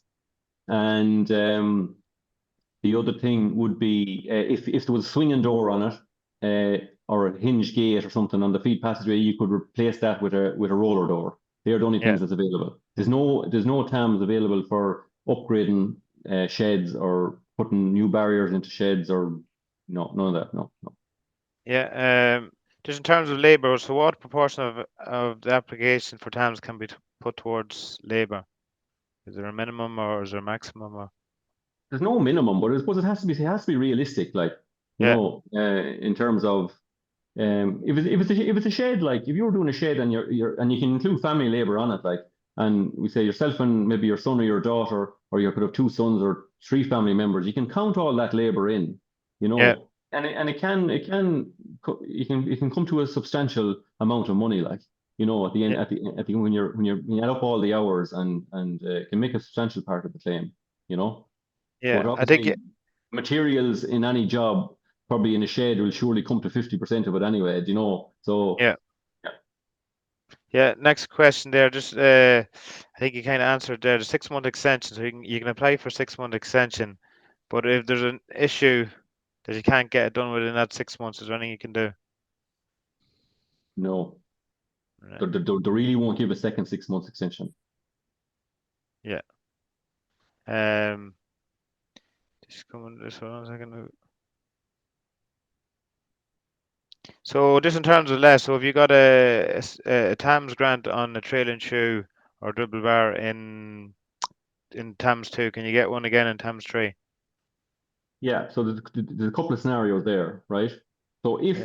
and the other thing would be if there was a swinging door on it. a hinge gate or something on the feed passageway, you could replace that with a roller door. They're the only things that's available. There's no TAMS available for upgrading sheds or putting new barriers into sheds or none of that. No. Yeah. Just in terms of labour, so what proportion of the application for TAMS can be put towards labour? Is there a minimum or is there a maximum? Or? There's no minimum, but I suppose it has to be realistic, like in terms of if it's a shed, like if you were doing a shed and and you can include family labour on it, like, and we say yourself and maybe your son or your daughter, or you could have 2 sons or 3 family members, you can count all that labour in, and it can come to a substantial amount of money, like, at the end, at the when you add up all the hours and it can make a substantial part of the claim, Yeah, I think materials in any job, probably in a shed, will surely come to 50% of it anyway, so yeah. Next question there, just I think you kind of answered there, the 6-month extension. So you can apply for 6-month extension, but if there's an issue that you can't get it done within that 6 months, is there anything you can do? No. They really won't give a second 6-month extension. Yeah. Just coming this one second. So just in terms of less, so if you got a TAMS grant on a trail and shoe or dribble bar in TAMS 2, can you get one again in TAMS 3? Yeah, so there's a couple of scenarios there, right? So if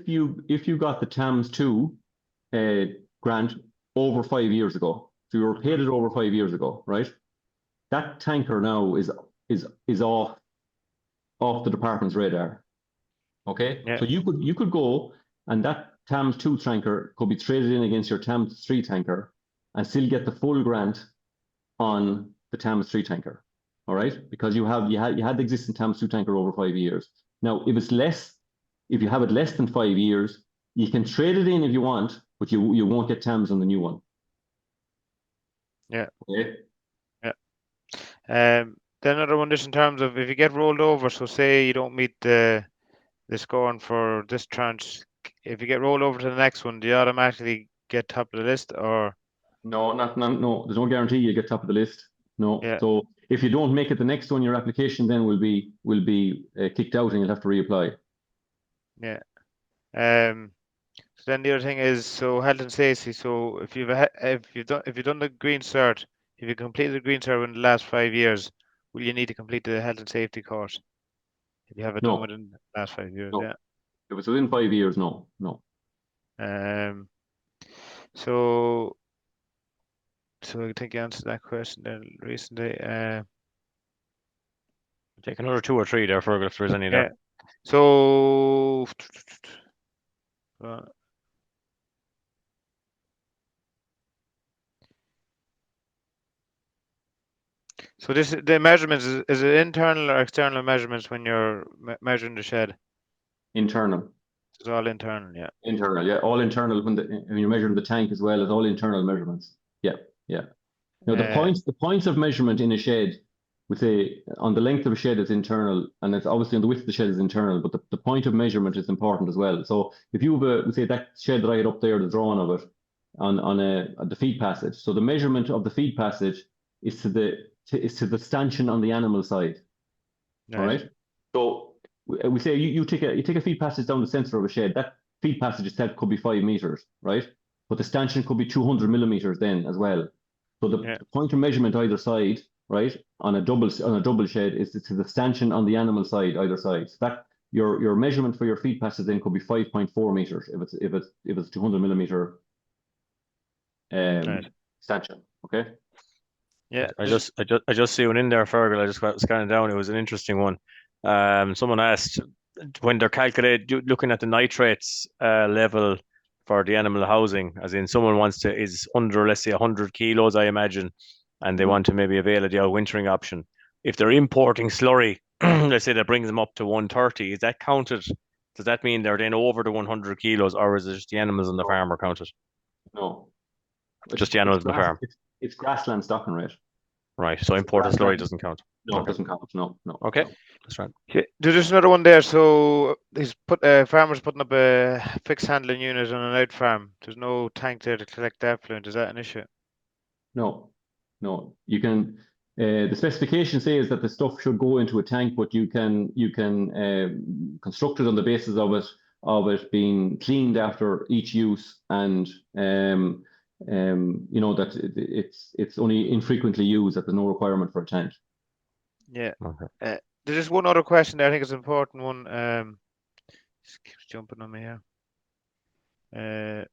you got the TAMS 2 grant over 5 years ago, so you were paid it over 5 years ago, right? That tanker now is off the department's radar. Okay, so you could go, and that TAMS 2 tanker could be traded in against your TAMS 3 tanker and still get the full grant on the TAMS 3 tanker. All right, because you had the existing TAMS 2 tanker over 5 years. Now, if you have it less than 5 years, you can trade it in if you want, but you won't get TAMS on the new one. Yeah. Okay. Yeah. Then another one, just in terms of if you get rolled over, so say you don't meet the scoring for this tranche, if you get rolled over to the next one, do you automatically get top of the list, or? No, no. There's no guarantee you get top of the list. No. Yeah. So if you don't make it the next one, your application then will be kicked out and you'll have to reapply. Yeah. So then the other thing is, so health and safety. So if you've done the green cert, if you completed the green cert in the last 5 years, will you need to complete the health and safety course? If you have it done within the last 5 years, no. If it's within 5 years, no. So I think you answered that question then recently. Take another 2 or 3 there, Fergal, if there's any there. So the measurements, is it internal or external measurements when you're measuring the shed? Internal. It's all internal, yeah. Internal, yeah, all internal. When you're measuring the tank as well, it's all internal measurements. Yeah. Now the points of measurement in a shed, we say on the length of a shed is internal, and it's obviously on the width of the shed is internal, but the point of measurement is important as well. So if you have we say that shed that I had up there, the drawing of it on the feed passage. So the measurement of the feed passage is to the stanchion on the animal side. Nice. All right. So we say you take a feed passage down the center of a shed. That feed passage itself could be 5 meters, right? But the stanchion could be 200 millimeters then as well. So the point of measurement either side, right, on a double shed is to the stanchion on the animal side either side. So that your measurement for your feed passage then could be 5.4 meters if it's 200 millimeter stanchion. Okay. Yeah, I just see one in there, Fergal. I just got scanning down. It was an interesting one. Someone asked when they're looking at the nitrates level for the animal housing, as in someone is under, let's say, 100 kilos, I imagine, and they want to maybe avail of the outwintering option. If they're importing slurry, let's say that brings them up to 130, is that counted? Does that mean they're then over the 100 kilos, or is it just the animals on the farm are counted? No. Just the animals on the farm. It's grassland stocking rate. Right, so imported slurry doesn't count. No, it doesn't count. No. Okay. That's right. Okay. There's another one there. So he's farmers putting up a fixed handling unit on an out farm. There's no tank there to collect the effluent. Is that an issue? No, no. You can. The specification says that the stuff should go into a tank, but you can construct it on the basis of it being cleaned after each use, and you know that it's only infrequently used. That there's no requirement for a tank. Yeah. Okay. There's just one other question there. I think it's an important one. Just keeps jumping on me here.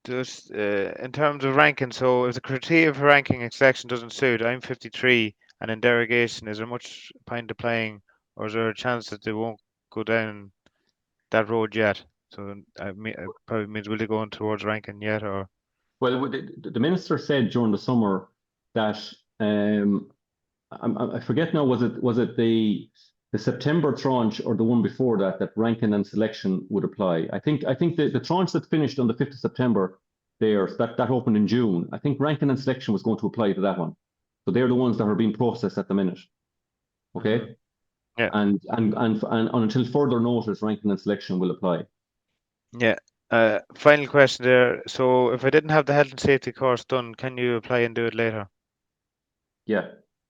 Just in terms of ranking, so if the criteria for ranking and selection doesn't suit, I'm 53, and in derogation, is there much point to playing, or is there a chance that they won't go down that road yet? So it probably means will they go on towards ranking yet, or? Well, the minister said during the summer that I forget now, was it the September tranche or the one before that ranking and selection would apply? I think the tranche that finished on the 5th of September there, that opened in June. I think ranking and selection was going to apply to that one. So they're the ones that are being processed at the minute. Okay. Yeah. And until further notice, ranking and selection will apply. Yeah. Final question there. So if I didn't have the health and safety course done, can you apply and do it later? Yeah.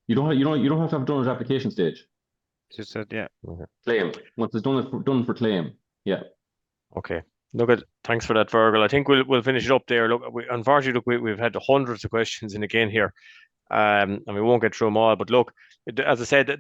You don't have to have done at application stage. Just that, yeah. Okay. Claim. Once it's done for claim. Yeah. Okay. Look, thanks for that, Fergal. I think we'll finish it up there. Look, unfortunately, we've had hundreds of questions in again here, and we won't get through them all. But look, as I said,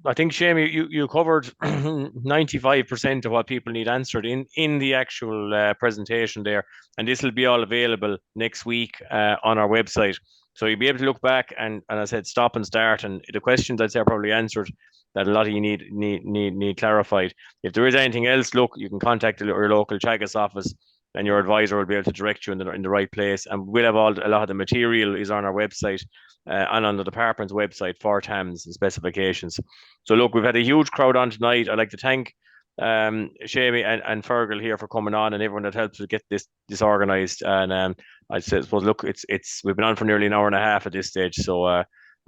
I think, Seamus, you covered 95% of what people need answered in the actual presentation there, and this will be all available next week on our website. So you'll be able to look back and I said stop and start, and the questions I'd say are probably answered that a lot of you need clarified. If there is anything else, look, you can contact your local Teagasc office, and your advisor will be able to direct you in the right place. And we'll have a lot of the material is on our website and on the department's website for TAMS and specifications. So look, we've had a huge crowd on tonight. I'd like to thank Seamus and Fergal here for coming on, and everyone that helped to get this organised. And I suppose, look, we've been on for nearly an hour and a half at this stage, so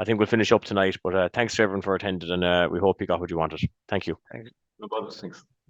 I think we'll finish up tonight. But thanks to everyone for attending, and we hope you got what you wanted. Thank you. No problem. Thanks.